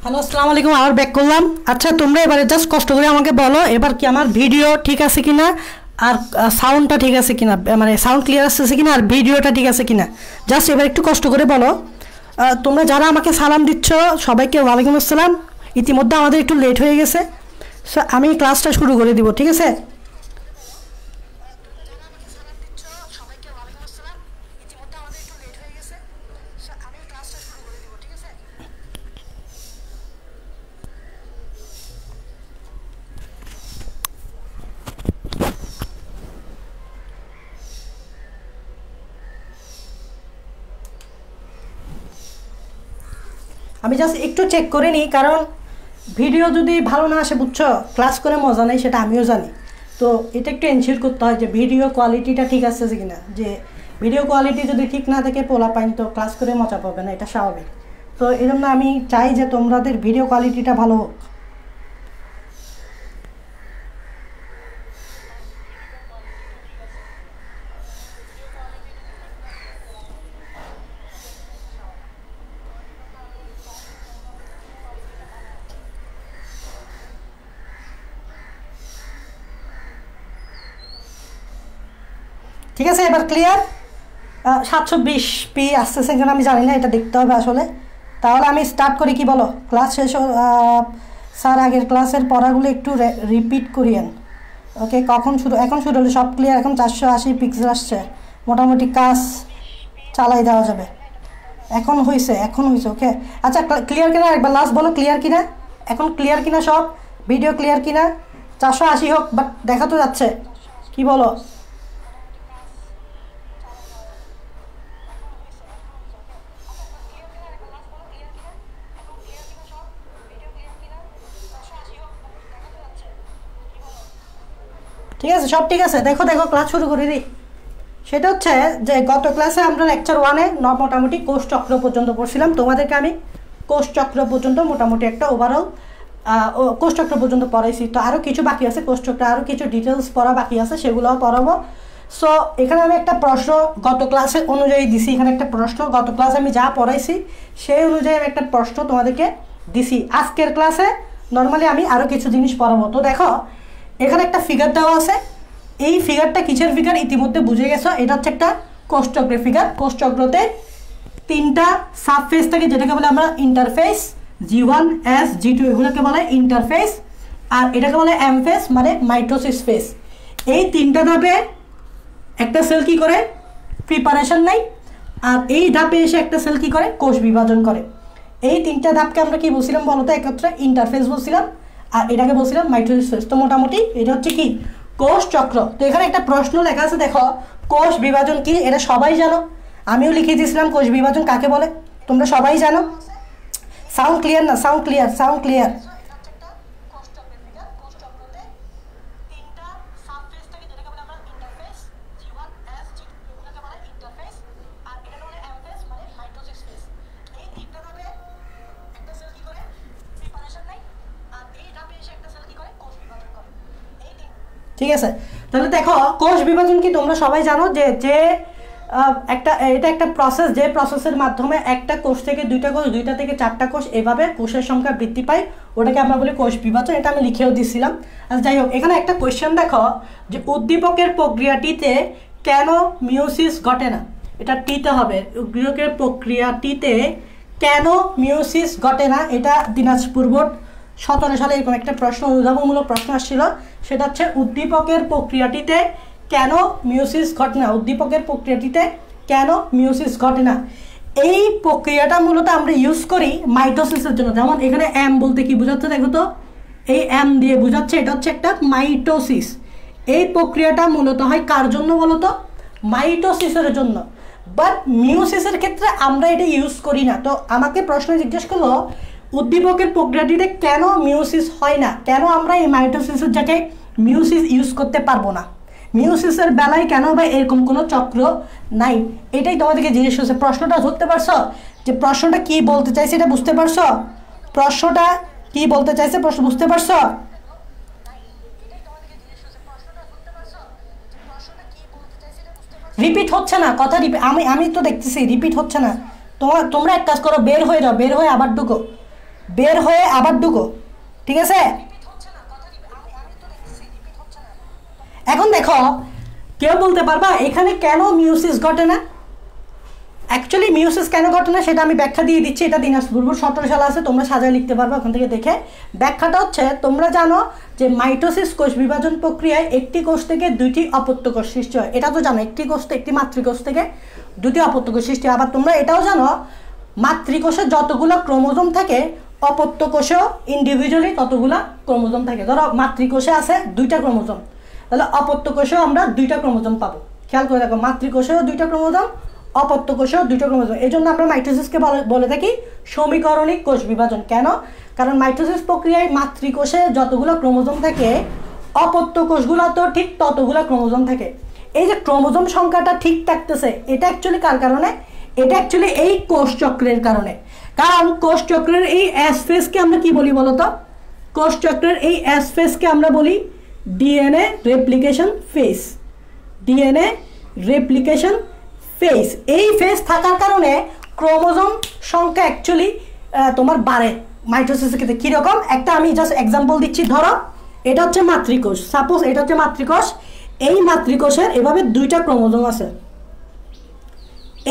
Hello আসসালামু আলাইকুম। আবার ব্যাক করলাম। আচ্ছা তোমরা এবারে জাস্ট কষ্ট করে আমাকে বলো এবার কি আমার ভিডিও ঠিক আছে কিনা আর সাউন্ডটা ঠিক আছে কিনা, মানে সাউন্ড ক্লিয়ার আসছে কিনা আর ভিডিওটা ঠিক আছে কিনা। জাস্ট এবার একটু কষ্ট করে বলো। তোমরা যারা আমাকে সালাম দিচ্ছ সবাইকে ওয়ালাইকুম আসসালাম। ইতিমধ্যে আমাদের একটু লেট হয়ে গেছে, সো আমি ক্লাসটা শুরু করে দিব, ঠিক আছে? আমি জাস্ট একটু চেক করে নিই, কারণ ভিডিও যদি ভালো না আসে বুঝছো ক্লাস করে মজা নেই, সেটা আমিও জানি। তো এটা একটু এনশিওর করতে হয় যে ভিডিও কোয়ালিটিটা ঠিক আছে কিনা। যে ভিডিও কোয়ালিটি যদি ঠিক না থাকে পোলা পাইন তো ক্লাস করে মজা পাবে না, এটা স্বাভাবিক। তো এই জন্য আমি চাই যে তোমাদের ভিডিও কোয়ালিটিটা ভালো হোক। ঠিক আছে, এবার ক্লিয়ার? 720p আসতেছে কেন আমি জানি না, এটা দেখতে হবে আসলে। তাহলে আমি স্টার্ট করি, কি বলো? ক্লাস শেষ স্যার আগের ক্লাসের পড়াগুলো একটু রিপিট করিয়েন। ওকে, কখন শুরু? এখন শুরু হলো, সব ক্লিয়ার। এখন 480 পিক্সেল আসছে, মোটামুটি কাজ চালাই দেওয়া যাবে। এখন হয়েছে ওকে। আচ্ছা ক্লিয়ার কিনা একবার লাস্ট বলো, ক্লিয়ার কিনা? এখন ক্লিয়ার কিনা? সব ভিডিও ক্লিয়ার কিনা? 480 হোক, বাট দেখা তো যাচ্ছে, কি বলো? ঠিক আছে, সব ঠিক আছে। দেখো ক্লাস শুরু করে দিই। সেটা হচ্ছে যে গত ক্লাসে আমরা লেকচার 1-এ মোটামুটি কোষ চক্র পর্যন্ত পড়ছিলাম। তোমাদেরকে আমি কোষ চক্র পর্যন্ত মোটামুটি একটা ওভারঅল কোষ চক্র পর্যন্ত পড়াইছি। তো আরও কিছু বাকি আছে, কোষ চক্র আরও কিছু ডিটেলস পড়া বাকি আছে, সেগুলোও পড়াবো। সো এখানে আমি একটা প্রশ্ন গত ক্লাসের অনুযায়ী দিছি। এখানে একটা প্রশ্ন গত ক্লাসে আমি যা পড়াইছি সেই অনুযায়ী আমি একটা প্রশ্ন তোমাদেরকে দিছি। আজকের ক্লাসে নর্মালি আমি আরও কিছু জিনিস পড়াবো। তো দেখো এখানে একটা ফিগার দেওয়া আছে। এই ফিগারটা কিসের ফিগার ইতিমধ্যে বুঝে গেছো, এটা হচ্ছে একটা কোষচক্রের ফিগার। কোষচক্রতে তিনটা সাবফেস থাকে, যেটাকে বলে আমরা ইন্টারফেস। G1 S G2 এগুলোকে বলে ইন্টারফেস, আর এটাকে বলে এম ফেস মানে মাইটোসিস ফেস। এই তিনটা ধাপে একটা সেল কি করে? প্রিপারেশন নেয়। আর এই ধাপে এসে একটা সেল কি করে? কোষ বিভাজন করে। এই তিনটা ধাপকে আমরা কি বলছিলাম বলতো? একত্রে ইন্টারফেস বলছিলাম, আর এটাকে বলছিলাম মাইটোসিস ফেস। তো মোটামুটি এটা হচ্ছে কি? কোষ চক্র। তো এখানে একটা প্রশ্ন লেখা আছে, দেখো কোষ বিভাজন কি? এটা সবাই জানো, আমিও লিখে দিয়েছিলাম কোষ বিভাজন কাকে বলে, তোমরা সবাই জানো। সাউন্ড ক্লিয়ার না? Sound clear, sound clear. ঠিক আছে, তাহলে দেখো কোষ বিভাজন কি তোমরা সবাই জানো যে এটা একটা প্রসেস, যে প্রসেসের মাধ্যমে একটা কোষ থেকে দুইটা কোষ, দুইটা থেকে চারটা কোষ, এভাবে কোষের সংখ্যা বৃদ্ধি পায়, ওটাকে আমরা বলি কোষ বিভাজন। এটা আমি লিখেও দিছিলাম। আচ্ছা যাই হোক, এখানে একটা কোয়েশ্চেন দেখো যে উদ্দীপকের প্রক্রিয়াটিতে কেন মিওসিস ঘটে না? এটা টিতে হবে, উদ্দীপকের প্রক্রিয়াটিতে কেন মিওসিস ঘটে না। এটা দিনাজপুর বোর্ড 17 সালে এরকম একটা প্রশ্ন, অনুধাবনমূলক প্রশ্ন আসছিল। সেটা হচ্ছে উদ্দীপকের প্রক্রিয়াটিতে কেন মিওসিস ঘটে না, উদ্দীপকের প্রক্রিয়াটিতে কেন মিওসিস ঘটে না। এই প্রক্রিয়াটা মূলত আমরা ইউজ করি মাইটোসিসের জন্য। যেমন এখানে এম বলতে কি বোঝাচ্ছে দেখো তো, এই এম দিয়ে বোঝাচ্ছে এটা হচ্ছে একটা মাইটোসিস। এই প্রক্রিয়াটা মূলত হয় কার জন্য বলতো? মাইটোসিসের জন্য। বাট মিওসিসের ক্ষেত্রে আমরা এটা ইউজ করি না। তো আমাকে প্রশ্ন জিজ্ঞেস করলো উদ্দীপকের প্রক্রিয়াটিতে কেন মিওসিস হয় না, কেন আমরা এই মাইটোসিসের জায়গায় মিওসিস ইউজ করতে পারবো না, মিওসিসের বেলায় কেন বা এরকম কোনো চক্র নাই, এটাই তোমাদেরকে জিজ্ঞেস করছে। প্রশ্নটা ধরতে পারছো যে প্রশ্নটা কি বলতে চাইছে? এটা বুঝতে পারছো প্রশ্নটা কি বলতে চাইছে? প্রশ্ন বুঝতে পারছো? রিপিট হচ্ছে না কথা, আমি তো দেখতেছি রিপিট হচ্ছে না। তোমরা এক কাজ করো, বের হয়ে যাও, বের হয়ে আবার ঢুকো। বের হয়ে আবার ঢুকো, ঠিক আছে? এখন দেখো, কেউ বলতে পারবা এখানে কেন মিউসিস ঘটে না? অ্যাকচুয়ালি মিউসিস কেন ঘটে না সেটা আমি ব্যাখ্যা দিয়ে দিচ্ছি। এটা দিনাজপুর 17 সালে আছে, তোমরা সাজায় লিখতে পারবে ওখান থেকে দেখে। ব্যাখ্যাটা হচ্ছে, তোমরা জানো যে মাইটোসিস কোষ বিভাজন প্রক্রিয়ায় একটি কোষ থেকে দুইটি অপত্য কোষ সৃষ্টি হয়, এটা তো জানো। একটি কোষ, একটি মাতৃকোষ থেকে দুটি অপত্য কোষ সৃষ্টি হয়। আবার তোমরা এটাও জানো মাতৃকোষে যতগুলো ক্রোমোজোম থাকে অপত্য কোষেও ইন্ডিভিজুয়ালি ততগুলা ক্রোমোজোম থাকে। ধরো মাতৃকোষে আছে 2টা ক্রোমোজোম, তাহলে অপত্য কোষেও আমরা 2টা ক্রোমোজোম পাবো। খেয়াল করে দেখো, মাতৃকোষেও 2টা ক্রোমোজোম, অপত্য কোষেও 2টা ক্রোমোজোম। এই জন্য আমরা মাইটোসিসকে বলে থাকি সমীকরণিক কোষ বিভাজন। কেন? কারণ মাইটোসিস প্রক্রিয়ায় মাতৃকোষে যতগুলো ক্রোমোজোম থাকে অপত্য কোষগুলো তো ঠিক ততগুলো ক্রোমোজোম থাকে। এই যে ক্রোমোজোম সংখ্যাটা ঠিক থাকতেছে, এটা অ্যাকচুয়ালি কার কারণে? এটা অ্যাকচুয়ালি এই কোষ চক্রের কারণে। কারণ কোষ চক্রের এই এস ফেজকে আমরা কি বলি বলতো? কোষ চক্রের এই এস ফেজকে আমরা বলি DNA replication phase. DNA replication phase. এই ফেজ থাকার কারণে ক্রোমোজোম সংখ্যা অ্যাকচুয়ালি তোমার বাড়ে মাইটোসিসের ক্ষেত্রে। কীরকম? একটা আমি জাস্ট এক্সাম্পল দিচ্ছি। ধরো এটা হচ্ছে মাতৃকোষ, সাপোজ এটা হচ্ছে মাতৃকোষ। এই মাতৃকোষের এভাবে 2টা ক্রোমোজোম আছে,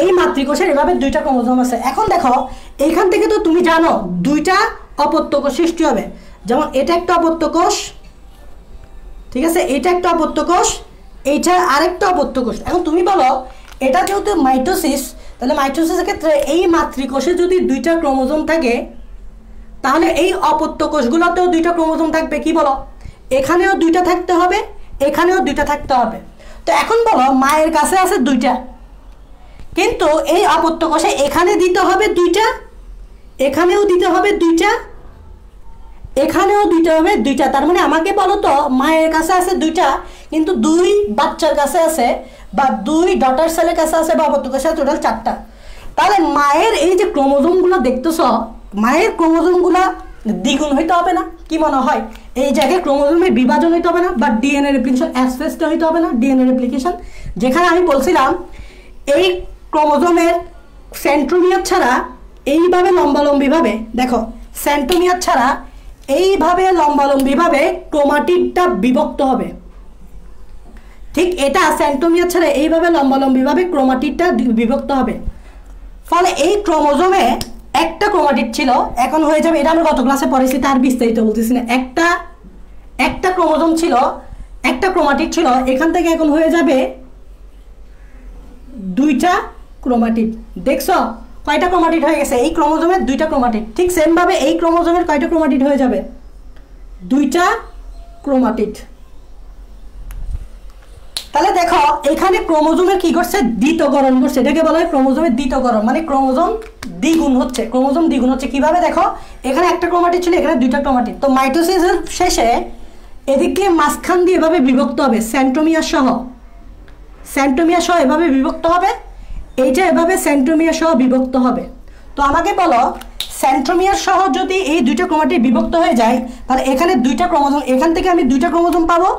এই মাতৃকোষের এভাবে 2টা ক্রোমোজোম আছে। এখন দেখো, এইখান থেকে তো তুমি জানো 2টা অপত্য কোষ সৃষ্টি হবে। যেমন এটা একটা অপত্য কোষ, ঠিক আছে? এটা একটা অপত্য কোষ, এইটা আরেকটা অপত্য কোষ। এখন তুমি বলো এটা যেহেতু মাইটোসিস, তাহলে মাইটোসিসের ক্ষেত্রে এই মাতৃকোষে যদি 2টা ক্রোমোজোম থাকে তাহলে এই অপত্য কোষগুলোতেও 2টা ক্রোমোজোম থাকবে। কি বলো? এখানেও 2টা থাকতে হবে, এখানেও 2টা থাকতে হবে। তো এখন বলো মায়ের কাছে আছে 2টা, কিন্তু এই অপত্য কোষে এখানে দিতে হবে 2টা, এখানেও দিতে হবে 2টা, এখানেও দিতে হবে 2টা। তার মানে আমাকে বলো তো মায়ের কাছে আছে 2টা, কিন্তু 2 বাচ্চার কাছে আছে বা 2 ডটার সেলের কাছে আছে বা অপত্য কোষে টোটাল 4টা। তাহলে মায়ের এই যে ক্রোমোজোমগুলো দেখতেছ, মায়ের ক্রোমোজোমগুলো দ্বিগুণ হইতে হবে না? কি মনে হয়? এই জায়গায় ক্রোমোজোমের বিভাজন হইতে হবে না? বা ডিএনএ রেপ্লিকেশন অ্যাসপেক্টটা হইতে হবে না? ডিএনএ রেপ্লিকেশন, যেখানে আমি বলছিলাম এই ক্রোমোজোমের সেন্ট্রোমিয়ার ছাড়া এইভাবে লম্বালম্বিভাবে, দেখো সেন্ট্রোমিয়ার ছাড়া এইভাবে লম্বালম্বিভাবে ক্রোমাটিডটা বিভক্ত হবে। ঠিক এটা সেন্ট্রোমিয়ার ছাড়া এইভাবে লম্বালম্বিভাবে ক্রোমাটিডটা বিভক্ত হবে। ফলে এই ক্রোমোজোমে একটা ক্রোমাটিড ছিল, এখন হয়ে যাবে, এটা আমরা গত ক্লাসে পড়েছি তার বিস্তারিত বলতেছি না। একটা ক্রোমোজোম ছিল, একটা ক্রোমাটিড ছিল, এখান থেকে এখন হয়ে যাবে 2টা ক্রোমাটিড। দেখছো কয়টা ক্রোমাটিড হয়ে গেছে? এই ক্রোমোজোমের 2টা ক্রোমাটিড। ঠিক সেম ভাবে এই ক্রোমোজোমের কয়টা ক্রোমাটিড হয়ে যাবে? 2টা ক্রোমাটিড। তাহলে দেখো এখানে ক্রোমোজোমের কি করছে? দ্বিতকরণ করছে। এটাকে বলা হয় ক্রোমোজোমের দ্বিতকরণ, মানে ক্রোমোজোম দ্বিগুণ হচ্ছে। ক্রোমোজোম দ্বিগুণ হচ্ছে কিভাবে? দেখো এখানে একটা ক্রোমাটিড ছিল, এখানে 2টা ক্রোমাটিড। তো মাইটোসিসের শেষে এদিক দিয়ে মাঝখান দিয়ে এভাবে বিভক্ত হবে, সেন্ট্রোমিয়ার সহ, সেন্ট্রোমিয়ার সহ এভাবে বিভক্ত হবে। এইটা এভাবে সেন্ট্রোমিয়ার সহ বিভক্ত হবে। তো আমাকে বলো সেন্ট্রোমিয়ার সহ যদি এই 2টা ক্রোমাটিড বিভক্ত হয়ে যায় তাহলে এখানে 2টা ক্রোমোজোম, এখান থেকে আমি 2টা ক্রোমোজোম পাবো,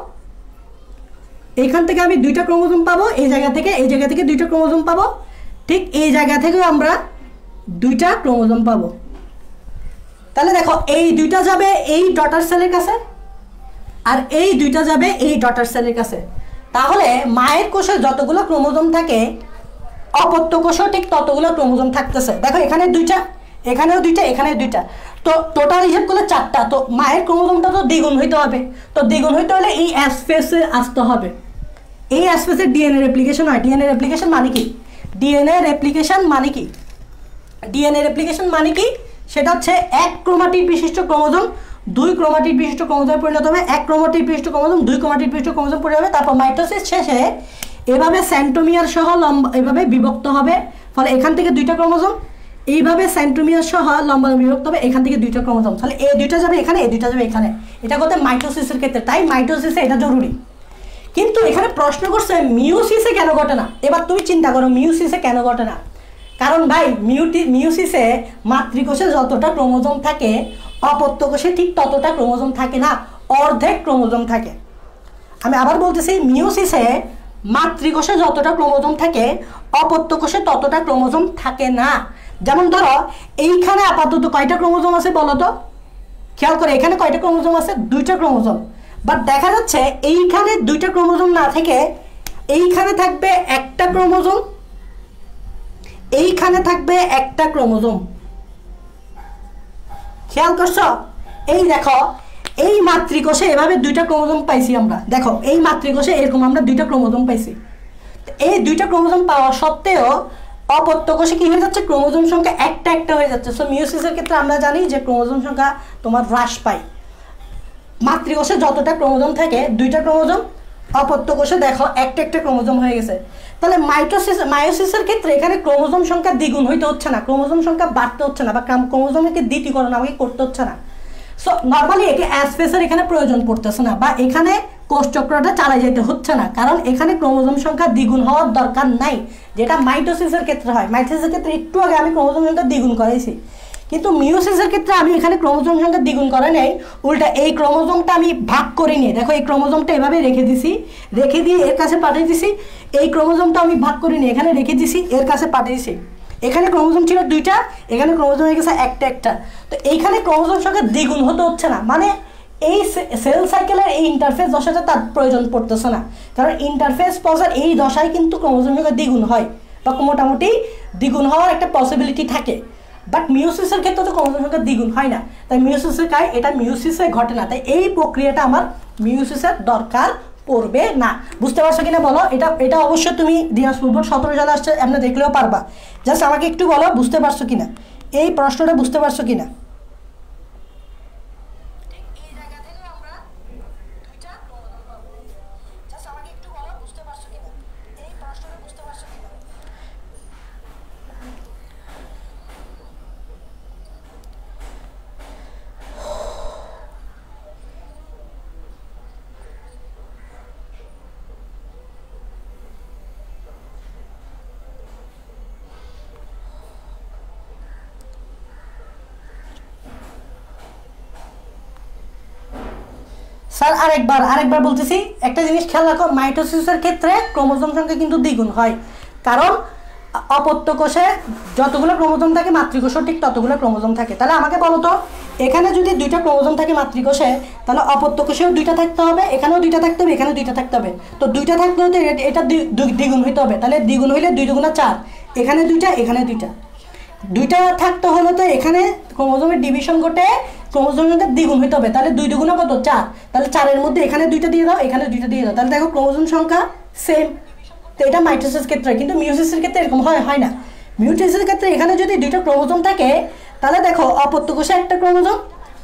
এখান থেকে আমি 2টা ক্রোমোজোম পাবো, এই জায়গা থেকে 2টা ক্রোমোজোম পাবো। ঠিক এই জায়গা থেকেও আমরা 2টা ক্রোমোজোম পাবো। তাহলে দেখো এই 2টা যাবে এই ডটার সেলের কাছে, আর এই 2টা যাবে এই ডটার সেলের কাছে। তাহলে মায়ের কোষে যতগুলো ক্রোমোজোম থাকে অপত্য কোষেও ঠিক ততগুলো ক্রোমোজোম থাকতেছে। দেখো এখানে 2টা, এখানেও 2টা, এখানে 2টা, তো টোটাল হিসেব করলে 4টা। তো মায়ের ক্রোমোজোমটা তো দ্বিগুণ হইতে হবে। তো দ্বিগুণ হইতে হলে এই অ্যাসপেসে আসতে হবে। এই অ্যাসপেসে ডিএনএ রেপ্লিকেশন হয়। ডিএনএ রেপ্লিকেশন মানে কি? ডিএনএ রেপ্লিকেশন মানে কি? ডিএনএ রেপ্লিকেশন মানে কি? সেটা হচ্ছে এক ক্রোমাটিড বিশিষ্ট ক্রোমোজোম 2 ক্রোমাটিড বিশিষ্ট ক্রোমোজোমে পরিণত হবে, এক ক্রোমাটিড বিশিষ্ট ক্রোমোজোম 2 ক্রোমাটিড বিশিষ্ট ক্রোমোজোম পরিণত হবে। তারপর মাইটোসিস শেষে এভাবে সেন্ট্রোমিয়ার সহ লম্বা এভাবে বিভক্ত হবে। ফলে এখান থেকে 2টা ক্রোমোজোম, এইভাবে সেন্ট্রোমিয়ার সহ লম্বা বিভক্ত হবে, এখান থেকে 2টা ক্রোমোজোম। তাহলে এই 2টা যাবে এখানে, এই 2টা যাবে এখানে। এটা করতে মাইটোসিসের ক্ষেত্রে, তাই মাইটোসিসে এটা জরুরি। কিন্তু এখানে প্রশ্ন করছে মিওসিসে কেন ঘটে না? এবার তুমি চিন্তা করো মিওসিসে কেন ঘটে না। কারণ ভাই মিওসিসে মাতৃকোষে যতটা ক্রোমোজোম থাকে অপত্য কোষে ঠিক ততটা ক্রোমোজোম থাকে না, অর্ধেক ক্রোমোজোম থাকে। আমি আবার বলতেছি মিওসিসে মাতৃকোষে যতটা ক্রোমোজোম থাকে অপত্য কোষে ততটা ক্রোমোজোম থাকে না। যেমন ধরো এইখানে আপাতত কয়টা ক্রোমোজোম আছে বলো তো, খেয়াল করে এখানে কয়টা ক্রোমোজোম আছে, 2টা ক্রোমোজোম। বাট দেখা যাচ্ছে এইখানে 2টা ক্রোমোজোম না থেকে এইখানে থাকবে একটা ক্রোমোজোম, এইখানে থাকবে একটা ক্রোমোজোম। খেয়াল করছো? এই দেখো এই মাতৃকোষে এভাবে 2টা ক্রোমোজোম পাইছি আমরা, দেখো এই মাতৃকোষে এরকম আমরা 2টা ক্রোমোজোম পাইছি। এই 2টা ক্রোমোজোম পাওয়া সত্ত্বেও অপত্য কোষে কি হয়ে যাচ্ছে, ক্রোমোজোম সংখ্যা একটা একটা হয়ে যাচ্ছে। সো মিওসিসের ক্ষেত্রে আমরা জানি যে ক্রোমোজোম সংখ্যা তোমার হ্রাস পায়। মাতৃকোষে যতটা ক্রোমোজোম থাকে 2টা ক্রোমোজোম, অপত্য কোষে দেখো একটা একটা ক্রোমোজোম হয়ে গেছে। তাহলে মায়োসিসের ক্ষেত্রে এখানে ক্রোমোজোম সংখ্যা দ্বিগুণ হইতে হচ্ছে না, ক্রোমোজোম সংখ্যা বাড়তে হচ্ছে না, বা ক্রোমোজোমকে দ্বিতীয়করণ আমাকে করতে হচ্ছে না। সো নর্মালি এটি অ্যাসপেসের এখানে প্রয়োজন পড়তেছে না, বা এখানে কোষচক্রটা চালাই যেতে হচ্ছে না, কারণ এখানে ক্রোমোজোম সংখ্যা দ্বিগুণ হওয়ার দরকার নাই, যেটা মাইটোসিসের ক্ষেত্রে হয়। মাইটোসিসের ক্ষেত্রে একটু আগে আমি ক্রোমোজোম সংখ্যা দ্বিগুণ করাইছি, কিন্তু মিওসিসের ক্ষেত্রে আমি এখানে ক্রোমোজোম সংখ্যা দ্বিগুণ করে নেই, উল্টা এই ক্রোমোজোমটা আমি ভাগ করে নিয়ে, দেখো এই ক্রোমোজোমটা এভাবে রেখে দিছি, রেখে দিয়ে এর কাছে পাঠিয়ে দিছি। এই ক্রোমোজোমটা আমি ভাগ করে নিয়ে এখানে রেখে দিছি, এর কাছে পাঠিয়ে দিছি। এখানে ক্রোমোজোম ছিল 2টা, এখানে ক্রোমোজোম হয়ে গেছে একটা একটা। তো এইখানে ক্রোমোজোম সংখ্যা দ্বিগুণ হতে হচ্ছে না, মানে এই সেল সাইকেলের এই ইন্টারফেস দশাটা তার প্রয়োজন পড়তেছে না, কারণ ইন্টারফেস পজার এই দশায় কিন্তু ক্রোমোজোম সংখ্যা দ্বিগুণ হয়, বা মোটামুটি দ্বিগুণ হওয়ার একটা পসিবিলিটি থাকে। বাট মিওসিসের ক্ষেত্রে তো ক্রোমোজোম সংখ্যা দ্বিগুণ হয় না, তাই মিওসিসে কায় এটা মিওসিসে ঘটে না, তাই এই প্রক্রিয়াটা আমার মিওসিসের দরকার পড়বে না। বুঝতে পারছো কিনা বলো? এটা অবশ্যই তুমি দিনাজপুর বোর্ড 17 সালে আসছে, এমনি দেখলেও পারবা। জাস্ট আমাকে একটু বলো বুঝতে পারছো কিনা, এই প্রশ্নটা বুঝতে পারছো কিনা। স্যার আরেকবার বলতেছি, একটা জিনিস খেয়াল রাখো, মাইটোসিসের ক্ষেত্রে ক্রোমোজোম সংখ্যা কিন্তু দ্বিগুণ হয়, কারণ অপত্য কোষে যতগুলো ক্রোমোজোম থাকে মাতৃকোষেও ঠিক ততগুলো ক্রোমোজোম থাকে। তাহলে আমাকে বলো তো, এখানে যদি 2টা ক্রোমোজোম থাকে মাতৃকোষে, তাহলে অপত্য কোষেও 2টা থাকতে হবে, এখানেও 2টা থাকতে হবে, এখানেও 2টা থাকতে হবে। তো 2টা থাকতে হতে এটা দ্বিগুণ হইতে হবে, তাহলে দ্বিগুণ হইলে 2 দুগুণা 4, এখানে 2টা এখানে 2টা, 2টা থাকতে হলে তো এখানে ক্রোমোজোমের ডিভিশন ঘটে ক্রোমোজোমটা দ্বিগুণ হইতে হবে, তাহলে 2 দুগুণা কত 4, তাহলে 4-এর মধ্যে এখানে 2টা দিয়ে দাও, এখানে 2টা দিয়ে দাও, তাহলে দেখো ক্রোমোজোম সংখ্যা সেম। তো এটা মাইটোসিসের ক্ষেত্রে, কিন্তু মিওসিসের ক্ষেত্রে এরকম হয় না। মিওসিসের ক্ষেত্রে এখানে যদি 2টা ক্রোমোজোম থাকে, তাহলে দেখো অপত্য কোষে একটা ক্রোমোজোম,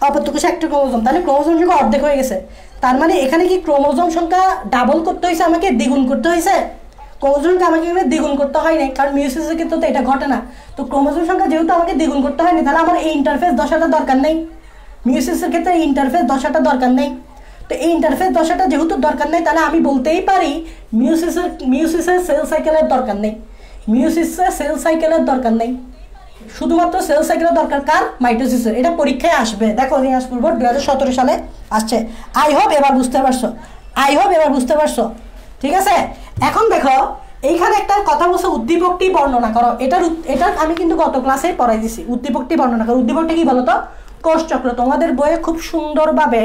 অপত্য কোষে একটা ক্রোমোজোম, তাহলে ক্রোমোজোম সংখ্যা অর্ধেক হয়ে গেছে। তার মানে এখানে কি ক্রোমোজোম সংখ্যা ডাবল করতে হয়েছে, আমাকে দ্বিগুণ করতে হয়েছে? ক্রোমোজোম সংখ্যা আমাকে এখানে দ্বিগুণ করতে হয় নাই, কারণ মিওসিসের ক্ষেত্রে তো এটা ঘটে না। তো ক্রোমোজোম সংখ্যা যেহেতু আমাকে দ্বিগুণ করতে হয়নি, তাহলে আমার এই ইন্টারফেস দশাটা দরকার নেই। মিওসিসের ক্ষেত্রে এই ইন্টারফেস দশাটা দরকার নেই। তো এই ইন্টারফেস দশাটা যেহেতু দরকার নেই, তাহলে আমি বলতেই পারি মিওসিসের সেল সাইকেলের দরকার নেই, মিওসিসের সেল সাইকেলের দরকার নেই, শুধুমাত্র সেল সাইকেলের দরকার কার? মাইটোসিসের। এটা পরীক্ষায় আসবে, দেখো দিনাজপুর বোর্ড 2017 সালে আসছে। আই হোপ এবার বুঝতে পারছো, ঠিক আছে? এখন দেখো এইখানে একটা কথা বলছে, উদ্দীপকটি বর্ণনা করো। এটার আমি কিন্তু গত ক্লাসে পড়াই দিছি, উদ্দীপকটি বর্ণনা করো। উদ্দীপকটা কি বলো তো? কোষচক্র। তোমাদের বইয়ে খুব সুন্দরভাবে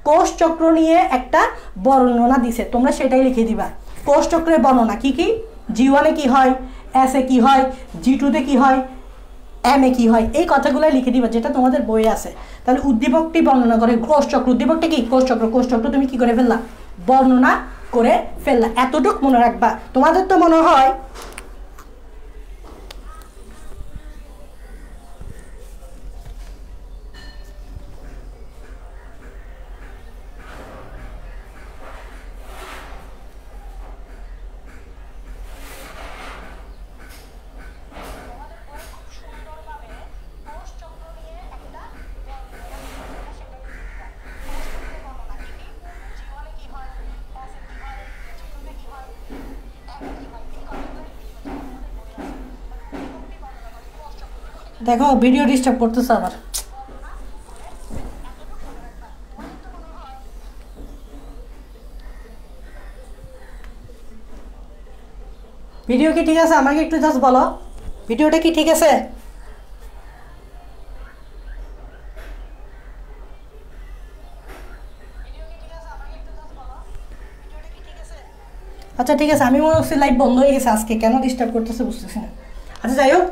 কোষচক্র নিয়ে একটা বর্ণনা দিছে, তোমরা সেটাই লিখে দিবা। কোষচক্রের বর্ণনা কি কি, G1-এ কি হয়, S-এ কি হয়, G2-তে কি হয়, M-এ কি হয়, এই কথাগুলো লিখে দিবা, যেটা তোমাদের বইয়ে আছে। তাহলে উদ্দীপকটি বর্ণনা করে কোষচক্র। উদ্দীপকটা কি? কোষচক্র তুমি কি করে ফেললা? বর্ণনা করে ফেললা। এতটুক মনে রাখবা। তোমাদের তো মনে হয় দেখো ভিডিও ডিস্টার্ব করতেছে আবার। ভিডিও কি ঠিক আছে? আমাকে একটু জাস্ট বলো ভিডিওটা কি ঠিক আছে। আচ্ছা ঠিক আছে, আমি মনে হচ্ছে লাইভ বন্ধ হয়ে গেছে আজকে, কেন ডিস্টার্ব করতেছে বুঝতেছি না। আচ্ছা যাই হোক,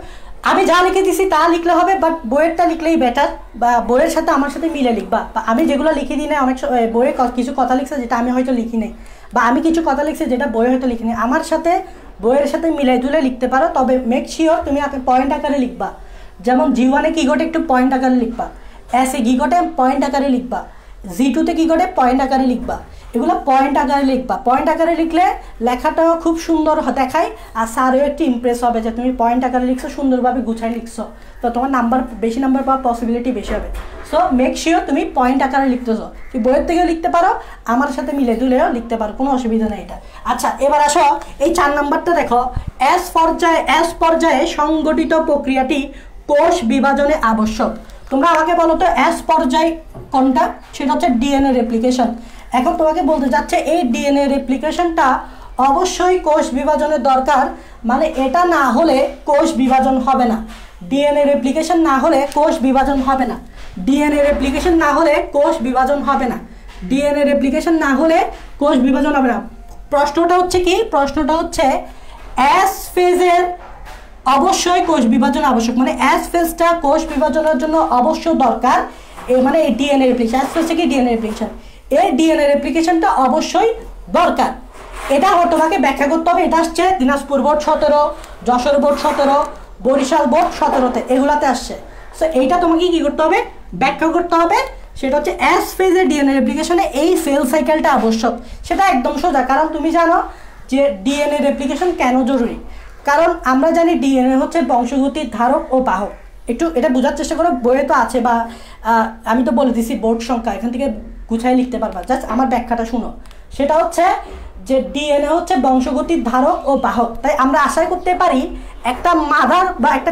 আমি যা লিখে দিছি তা লিখলে হবে, বাট বইয়েরটা লিখলেই বেটার, বা বইয়ের সাথে আমার সাথে মিলে লিখবা। বা আমি যেগুলো লিখে দিই না, অনেক বইয়ে কিছু কথা লিখছে যেটা আমি হয়তো লিখি নাই, বা আমি কিছু কথা লিখছি যেটা বইয়ে হয়তো লিখি নাই, আমার সাথে বইয়ের সাথে মিলাই তুলে লিখতে পারো। তবে মেক শিওর তুমি পয়েন্ট আকারে লিখবা। যেমন G1 কি ঘটে একটু পয়েন্ট আকারে লিখবা, এসে কি ঘটে পয়েন্ট আকারে লিখবা, G2 কি ঘটে পয়েন্ট আকারে লিখবা। এগুলো পয়েন্ট আকারে লিখবা। পয়েন্ট আকারে লিখলে লেখাটাও খুব সুন্দর দেখায়, আর স্যারও একটু ইমপ্রেস হবে যে তুমি পয়েন্ট আকারে লিখছো, সুন্দরভাবে গুছাই লিখছো, তো তোমার বেশি নাম্বার পাওয়ার পসিবিলিটি বেশি হবে। সো মেক শিওর তুমি পয়েন্ট আকারে লিখতেছো, তুমি বইয়ের থেকেও লিখতে পারো, আমার সাথে মিলে তুলেও লিখতে পারো, কোনো অসুবিধা নেই এটা। আচ্ছা এবার আসো এই 4 নাম্বারটা দেখো, এস পর্যায়ে সংগঠিত প্রক্রিয়াটি কোষ বিভাজনে আবশ্যক। তোমরা আমাকে বলো তো এস পর্যায় কোনটা? সেটা হচ্ছে ডিএনএ রেপ্লিকেশন। এখন তোমাকে বলতে যাচ্ছে এই ডিএনএ রেপ্লিকেশনটা অবশ্যই কোষ বিভাজনের দরকার, মানে এটা না হলে কোষ বিভাজন হবে না। ডিএনএ রেপ্লিকেশন না হলে কোষ বিভাজন হবে না। ডিএনএ রেপ্লিকেশন না হলে কোষ বিভাজন হবে না। ডিএনএ রেপ্লিকেশন না হলে কোষ বিভাজন হবে না। প্রশ্নটা হচ্ছে কি? প্রশ্নটা হচ্ছে এস ফেজের অবশ্যই কোষ বিভাজন আবশ্যক, মানে এস ফেজটা কোষ বিভাজনের জন্য অবশ্য দরকার। মানে এই ডিএনএ রেপ্লিকেশন, এস ফেজ থেকে ডিএনএ রেপ্লিকেশন, এই ডিএনএ রেপ্লিকেশনটা অবশ্যই দরকার। এটা তোমাকে ব্যাখ্যা করতে হবে। এটা আসছে Dinajpur board 17, Jessore board 17, Barishal board 17-তে, এগুলাতে আসছে। সো এইটা তোমাকে কি করতে হবে? ব্যাখ্যা করতে হবে। সেটা হচ্ছে এস ফেজের ডিএনএ রেপ্লিকেশনে এই সেল সাইকেলটা আবশ্যক। সেটা একদম সোজা, কারণ তুমি জানো যে ডিএনএ রেপ্লিকেশন কেন জরুরি। কারণ আমরা জানি ডিএনএ হচ্ছে বংশগতির ধারক ও বাহক। একটু এটা বোঝার চেষ্টা করো, বইয়ে তো আছে, বা আমি তো বলে দিছি বোর্ড সংখ্যা, এখান থেকে গুছাই লিখতে পারবা। জাস্ট আমার ব্যাখ্যাটা শুনো। সেটা হচ্ছে যে ডিএনএ হচ্ছে বংশগতির ধারক ও বাহক। তাই আমরা আশা করতে পারি একটা মাদার বা একটা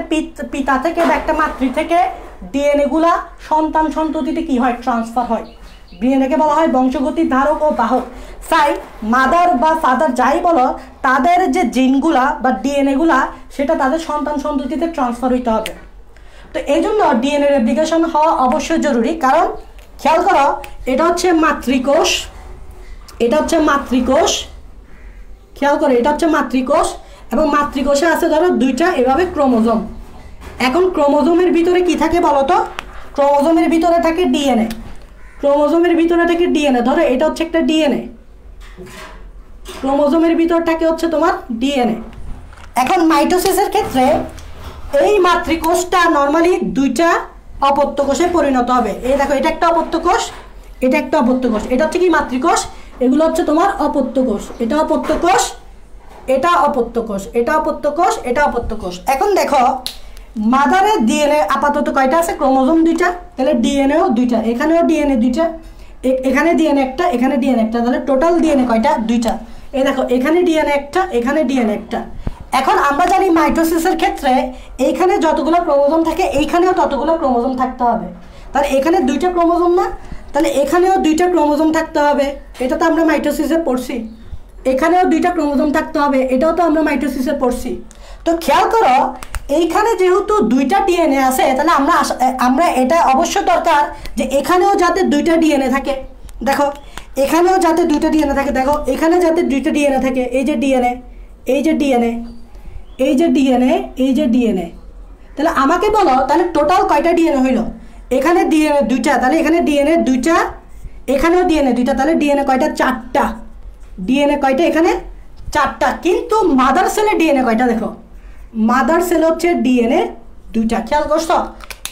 পিতা থেকে বা একটা মাতৃ থেকে ডিএনএ গুলা সন্তান সন্ততিতে কি হয়? ট্রান্সফার হয়। ডিএনএকে বলা হয় বংশগতির ধারক ও বাহক। তাই মাদার বা ফাদার যাই বলো, তাদের যে জিনগুলা বা ডিএনএগুলা সেটা তাদের সন্তান সন্ততিতে ট্রান্সফার হইতে হবে। তো এই জন্য ডিএনএ রেপ্লিকেশন হওয়া অবশ্যই জরুরি। কারণ খেয়াল করো, এটা হচ্ছে মাতৃকোষ, এটা হচ্ছে মাতৃকোষ, খেয়াল করো এটা হচ্ছে মাতৃকোষ, এবং মাতৃকোষে আছে ধরো 2টা এভাবে ক্রোমোজোম। এখন ক্রোমোজোমের ভিতরে কি থাকে বলো তো? ক্রোমোজোমের ভিতরে থাকে ডিএনএ। ক্রোমোজোমের ভিতরে থাকে ডিএনএ। ধরো এটা হচ্ছে একটা ডিএনএ, ক্রোমোজোমের ভিতর থাকে হচ্ছে তোমার ডিএনএ। এখন মাইটোসিসের ক্ষেত্রে এই মাতৃকোষটা নর্মালি 2টা অপত্য কোষে পরিণত হবে। এই দেখো, এটা একটা অপত্য কোষ, এটা একটা অপত্য কোষ। এটা হচ্ছে কি? মাতৃকোষ। এগুলো হচ্ছে তোমার অপত্য কোষ। এটা অপত্য কোষ, এটা অপত্য কোষ, এটা অপত্য কোষ, এটা অপত্য কোষ। এখন দেখো মাদারের ডিএনএ আপাতত কয়টা আছে? ক্রোমোজোম 2টা, তাহলে ডিএনএও 2টা, এখানেও ডিএনএ 2টা, এখানে ডিএনএ একটা, এখানে ডিএনএ একটা, তাহলে টোটাল ডিএনএ কয়টা? 2টা। এই দেখো এখানে ডিএনএ একটা, এখানে ডিএনএ একটা। এখন আমরা জানি মাইটোসিসের ক্ষেত্রে এইখানে যতগুলো ক্রোমোজোম থাকে এইখানেও ততগুলো ক্রোমোজোম থাকতে হবে। তাহলে এখানে 2টা ক্রোমোজোম না, তাহলে এখানেও 2টা ক্রোমোজোম থাকতে হবে। এটা তো আমরা মাইটোসিসে পড়ছি। এখানেও 2টা ক্রোমোজোম থাকতে হবে, এটাও তো আমরা মাইটোসিসে পড়ছি। তো খেয়াল করো, এইখানে যেহেতু 2টা ডিএনএ আছে, তাহলে আমরা এটা অবশ্যই দরকার যে এখানেও যাতে 2টা ডিএনএ থাকে। দেখো এখানেও যাতে 2টা ডিএনএ থাকে, দেখো এখানে যাতে 2টা ডিএনএ থাকে। এই যে ডিএনএ, এই যে ডিএনএ, এই যে ডিএনএ, এই যে ডিএনএ। তাহলে আমাকে বলো, তাহলে টোটাল কয়টা ডিএনএ হইল? এখানে ডিএনএ 2টা, তাহলে এখানে ডিএনএ 2টা, এখানেও ডিএনএ 2টা, তাহলে ডিএনএ কয়টা? 4টা। ডিএনএ কয়টা? এখানে 4টা। কিন্তু মাদার সেলে ডিএনএ কয়টা? দেখো মাদার সেল হচ্ছে ডিএনএ 2টা। খেয়াল করছো?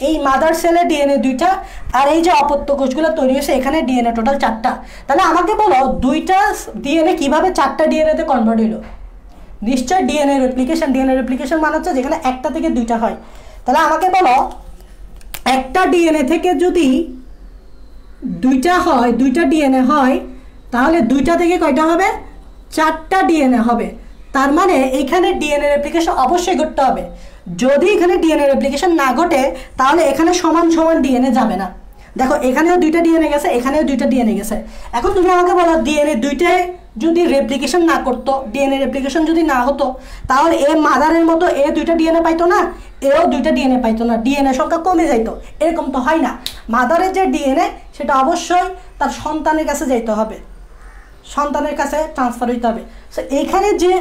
এই মাদার সেলে ডিএনএ 2টা, আর এই যে অপত্য কোষগুলো তৈরি হয়েছে এখানে ডিএনএ টোটাল 4টা। তাহলে আমাকে বলো 2টা ডিএনএ কিভাবে 4টা ডিএনএতে কনভার্ট হইলো? নিশ্চয় ডিএনএ রেপ্লিকেশন। ডিএনএ রেপ্লিকেশন মানে হচ্ছে যেখানে একটা থেকে 2টা হয়। তাহলে আমাকে বলো একটা ডিএনএ থেকে যদি 2টা হয়, 2টা ডিএনএ হয়, তাহলে 2টা থেকে কয়টা হবে? 4টা ডিএনএ হবে। তার মানে এখানে ডিএনএ রেপ্লিকেশন অবশ্যই ঘটতে হবে। যদি এখানে ডিএনএ রেপ্লিকেশন না ঘটে, তাহলে এখানে সমান সমান ডিএনএ যাবে না। দেখো এখানেও 2টা ডিএনএ গেছে, এখানেও 2টা ডিএনএ গেছে। এখন তুমি আমাকে বলো ডিএনএ 2টায় যদি রেপ্লিকেশন না করতো, ডিএনএ রেপ্লিকেশন যদি না হতো, তাহলে এ মাদারের মতো এ 2টা ডিএনএ পাইতো না, এও 2টা ডিএনএ পাইতো না, ডিএনএ সংখ্যা কমে যাইতো। এরকম তো হয় না। মাদারের যে ডিএনএ সেটা অবশ্যই তার সন্তানের কাছে যাইতে হবে। সন্তানের কাছে ট্রান্সফার হইতে হবে। সো এইখানে যে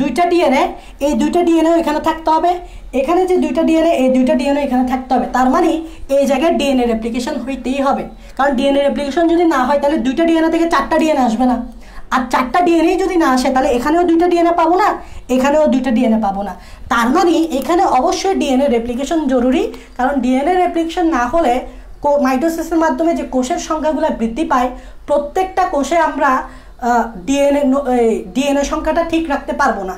দুইটা ডিএনএ, এই দুইটা ডিএনএ এখানে থাকতে হবে, এখানে যে দুইটা ডিএনএ, এই দুইটা ডিএনএ এখানে থাকতে হবে। তার মানে এই জায়গায় ডিএনএ রেপ্লিকেশন হইতেই হবে, কারণ ডিএনএ রেপ্লিকেশন যদি না হয় তাহলে দুইটা ডিএনএ থেকে 4টা ডিএনএ আসবে না, আর 4টা ডিএনএ যদি না আসে তাহলে এখানেও দুইটা ডিএনএ পাবো না, এখানেও দুইটা ডিএনএ পাবো না। তার মানে এখানে অবশ্যই ডিএনএ রেপ্লিকেশন জরুরি, কারণ ডিএনএ রেপ্লিকেশন না হলে মাইটোসিসের মাধ্যমে যে কোষের সংখ্যাগুলো বৃদ্ধি পায়, প্রত্যেকটা কোষে আমরা ডিএনএ সংখ্যাটা ঠিক রাখতে পারবো না,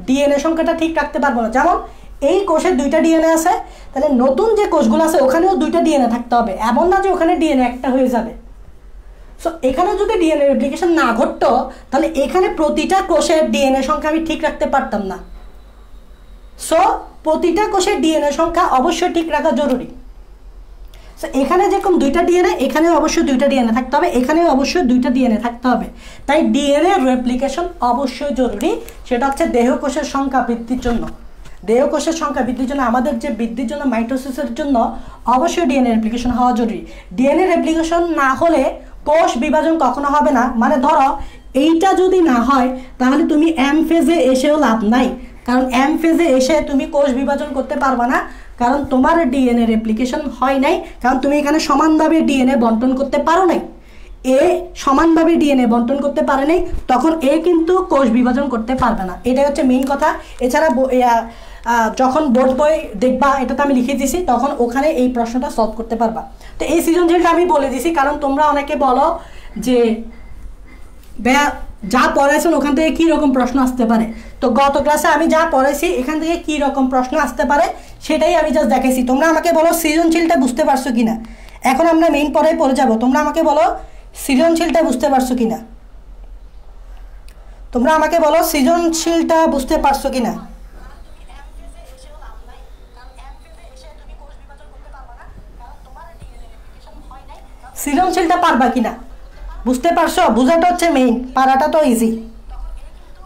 ডিএনএ সংখ্যাটা ঠিক রাখতে পারবো না। যেমন এই কোষের দুইটা ডিএনএ আছে, তাহলে নতুন যে কোষগুলো আছে ওখানেও দুইটা ডিএনএ থাকতে হবে, এমন না যে ওখানে ডিএনএ একটা হয়ে যাবে। সো এখানে যদি ডিএনএ রেপ্লিকেশন না ঘটতো তাহলে এখানে প্রতিটা কোষের ডিএনএ সংখ্যা আমি ঠিক রাখতে পারতাম না। সো প্রতিটা কোষের ডিএনএ সংখ্যা অবশ্যই ঠিক রাখা জরুরি। সো এখানে যেরকম দুইটা ডিএনএ, এখানেও অবশ্যই দুইটা ডিএনএ থাকতে হবে, এখানেও অবশ্যই দুইটা ডিএনএ থাকতে হবে। তাই ডিএনএ রেপ্লিকেশন অবশ্যই জরুরি, সেটা হচ্ছে দেহকোষের সংখ্যা বৃদ্ধির জন্য। দেহকোষের সংখ্যা বৃদ্ধির জন্য, আমাদের যে বৃদ্ধির জন্য মাইটোসিসের জন্য অবশ্যই ডিএনএ রেপ্লিকেশন হওয়া জরুরি। ডিএনএ রেপ্লিকেশন না হলে কোষ বিভাজন কখনো হবে না। মানে ধরো এইটা যদি না হয় তাহলে তুমি এম ফেজে এসেও লাভ নাই, কারণ এম ফেজে এসে তুমি কোষ বিভাজন করতে পারবে না, কারণ তোমার ডিএনএ রেপ্লিকেশন হয় নাই, কারণ তুমি এখানে সমানভাবে ডিএনএ বন্টন করতে পারো নাই। এ সমানভাবে ডিএনএ বন্টন করতে পারে নাই, তখন এ কিন্তু কোষ বিভাজন করতে পারবে না। এটাই হচ্ছে মেইন কথা। এছাড়া যখন বোর্ড বই দেখবা, এটা তো আমি লিখে দিছি, তখন ওখানে এই প্রশ্নটা সলভ করতে পারবা। তো এই সৃজনশীলটা আমি বলে দিছি, কারণ তোমরা অনেকে বলো যে যা পড়াইছেন ওখান থেকে কী রকম প্রশ্ন আসতে পারে। তো গত ক্লাসে আমি যা পড়াইছি এখান থেকে কী রকম প্রশ্ন আসতে পারে সেটাই আমি জাস্ট দেখাইছি। তোমরা আমাকে বলো সৃজনশীলটা বুঝতে পারছো কিনা। এখন আমরা মেইন পড়ায় পড়ে যাব, তোমরা আমাকে বলো সৃজনশীলটা বুঝতে পারছো কিনা। তোমরা আমাকে বলো সৃজনশীলটা বুঝতে পারছো কিনা। সৃজনশীলটা পারবা কিনা, বুঝতে পারছো? বোঝাটা হচ্ছে মেইন, পারাটা তো ইজি।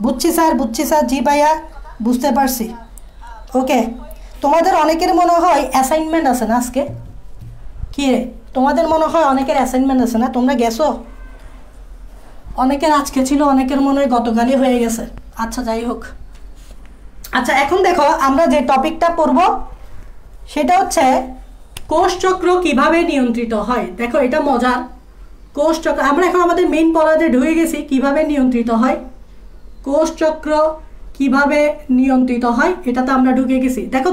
বুঝছি স্যার, বুঝছি স্যার, জি ভাইয়া বুঝতে পারছি। ওকে, তোমাদের অনেকের মনে হয় অ্যাসাইনমেন্ট আছে না আজকে? কি রে, তোমাদের মনে হয় অনেকের অ্যাসাইনমেন্ট আছে না? তোমরা গেছো? অনেকের আজকে ছিল, অনেকের মনে হয় গতকালই হয়ে গেছে। আচ্ছা যাই হোক। আচ্ছা এখন দেখো আমরা যে টপিকটা পড়ব সেটা হচ্ছে কোষচক্র কিভাবে নিয়ন্ত্রিত হয়। দেখো এটা মজার। কোষচক্র আমরা এখন আমাদের মেইন পড়াতে ঢুকে গেছি, কিভাবে নিয়ন্ত্রিত হয় কোষচক্র, কিভাবে নিয়ন্ত্রিত হয় এটাতে আমরা ঢুকে গেছি। দেখো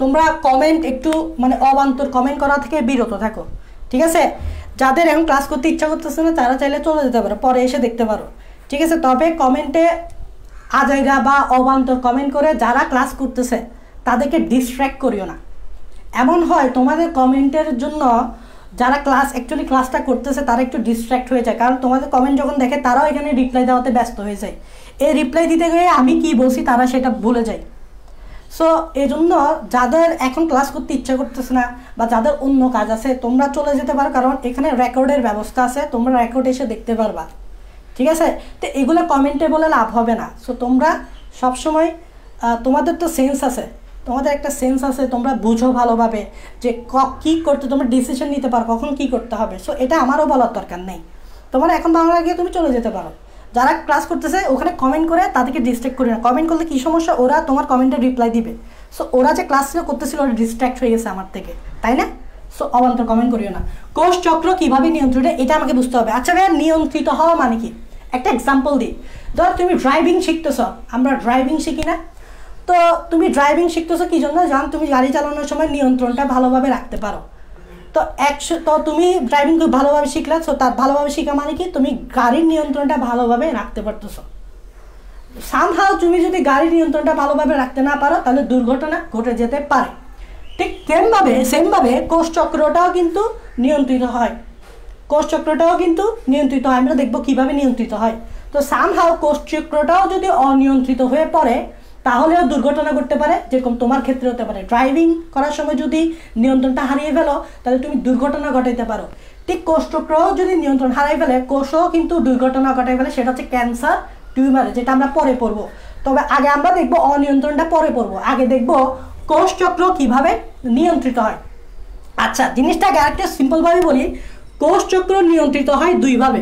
তোমরা কমেন্ট একটু মানে অবান্তর কমেন্ট করা থেকে বিরত থাকো, ঠিক আছে? যাদের এখন ক্লাস করতে ইচ্ছা করতেছে না তারা চাইলে চলে যেতে পারো, পরে এসে দেখতে পারো, ঠিক আছে? তবে কমেন্টে আজাইরা বা অবান্তর কমেন্ট করে যারা ক্লাস করতেছে তাদেরকে ডিস্ট্র্যাক্ট করিও না। এমন হয় তোমাদের কমেন্টের জন্য যারা অ্যাকচুয়ালি ক্লাসটা করতেছে তারা একটু ডিস্ট্র্যাক্ট হয়ে যায়, কারণ তোমাদের কমেন্ট যখন দেখে তারাও এখানে রিপ্লাই দেওয়াতে ব্যস্ত হয়ে যায়। এই রিপ্লাই দিতে গিয়ে আমি কি বলছি তারা সেটা ভুলে যায়। সো এই জন্য যাদের এখন ক্লাস করতে ইচ্ছা করতেছে না বা যাদের অন্য কাজ আছে তোমরা চলে যেতে পারো, কারণ এখানে রেকর্ডের ব্যবস্থা আছে, তোমরা রেকর্ড এসে দেখতে পারবা, ঠিক আছে? তো এগুলো কমেন্টে বলে লাভ হবে না। সো তোমরা সবসময় তোমাদের তো সেন্স আছে, তোমাদের একটা সেন্স আছে, তোমরা বুঝো ভালোভাবে যে কী করতে, তোমরা ডিসিশন নিতে পারো কখন কী করতে হবে। সো এটা আমারও বলার দরকার নেই, তোমার এখন বাংলা গিয়ে তুমি চলে যেতে পারো। যারা ক্লাস করতেছে ওখানে কমেন্ট করে তাদেরকে ডিস্ট্র্যাক্ট করি না। কমেন্ট করলে কী সমস্যা, ওরা তোমার কমেন্টে রিপ্লাই দিবে। সো ওরা যে ক্লাসটা করতেছিল ওরা ডিস্ট্র্যাক্ট হয়ে গেছে আমার থেকে, তাই না? সো অবান্তর কমেন্ট করিও না। কোষচক্র কীভাবে নিয়ন্ত্রিত এটা আমাকে বুঝতে হবে। আচ্ছা ভাইয়া নিয়ন্ত্রিত হওয়া মানে কি? একটা এক্সাম্পল দিই। ধর তুমি ড্রাইভিং শিখতেছ, আমরা ড্রাইভিং শিখি না? তো তুমি ড্রাইভিং শিখতেছো কী জন্য? জান তুমি গাড়ি চালানোর সময় নিয়ন্ত্রণটা ভালোভাবে রাখতে পারো। তো তুমি ড্রাইভিং খুব ভালোভাবে শিখলা, সো তার ভালোভাবে শেখা মানে কি তুমি গাড়ির নিয়ন্ত্রণটা ভালোভাবে রাখতে পারতেছো। সামহাও তুমি যদি গাড়ির নিয়ন্ত্রণটা ভালোভাবে রাখতে না পারো তাহলে দুর্ঘটনা ঘটে যেতে পারে। ঠিক সেমভাবে কোষচক্রটাও কিন্তু নিয়ন্ত্রিত হয়, কোষচক্রটাও কিন্তু নিয়ন্ত্রিত হয়। আমরা দেখবো কীভাবে নিয়ন্ত্রিত হয়। তো সামহাও কোষচক্রটাও যদি অনিয়ন্ত্রিত হয়ে পড়ে তাহলেও দুর্ঘটনা ঘটতে পারে, যেরকম তোমার ক্ষেত্রে হতে পারে। ড্রাইভিং করার সময় যদি নিয়ন্ত্রণটা হারিয়ে ফেলো তাহলে তুমি দুর্ঘটনা ঘটাইতে পারো। ঠিক কোষচক্রও যদি নিয়ন্ত্রণ হারিয়ে ফেলে, কোষও কিন্তু দুর্ঘটনা ঘটাই ফেলে, সেটা হচ্ছে ক্যান্সার, টিউমার, যেটা আমরা পরে পড়বো। তবে আগে আমরা দেখবো অনিয়ন্ত্রণটা পরে পড়বো, আগে দেখবো কোষচক্র কিভাবে নিয়ন্ত্রিত হয়। আচ্ছা জিনিসটাকে আরেকটা সিম্পলভাবে বলি, কোষচক্র নিয়ন্ত্রিত হয় দুইভাবে।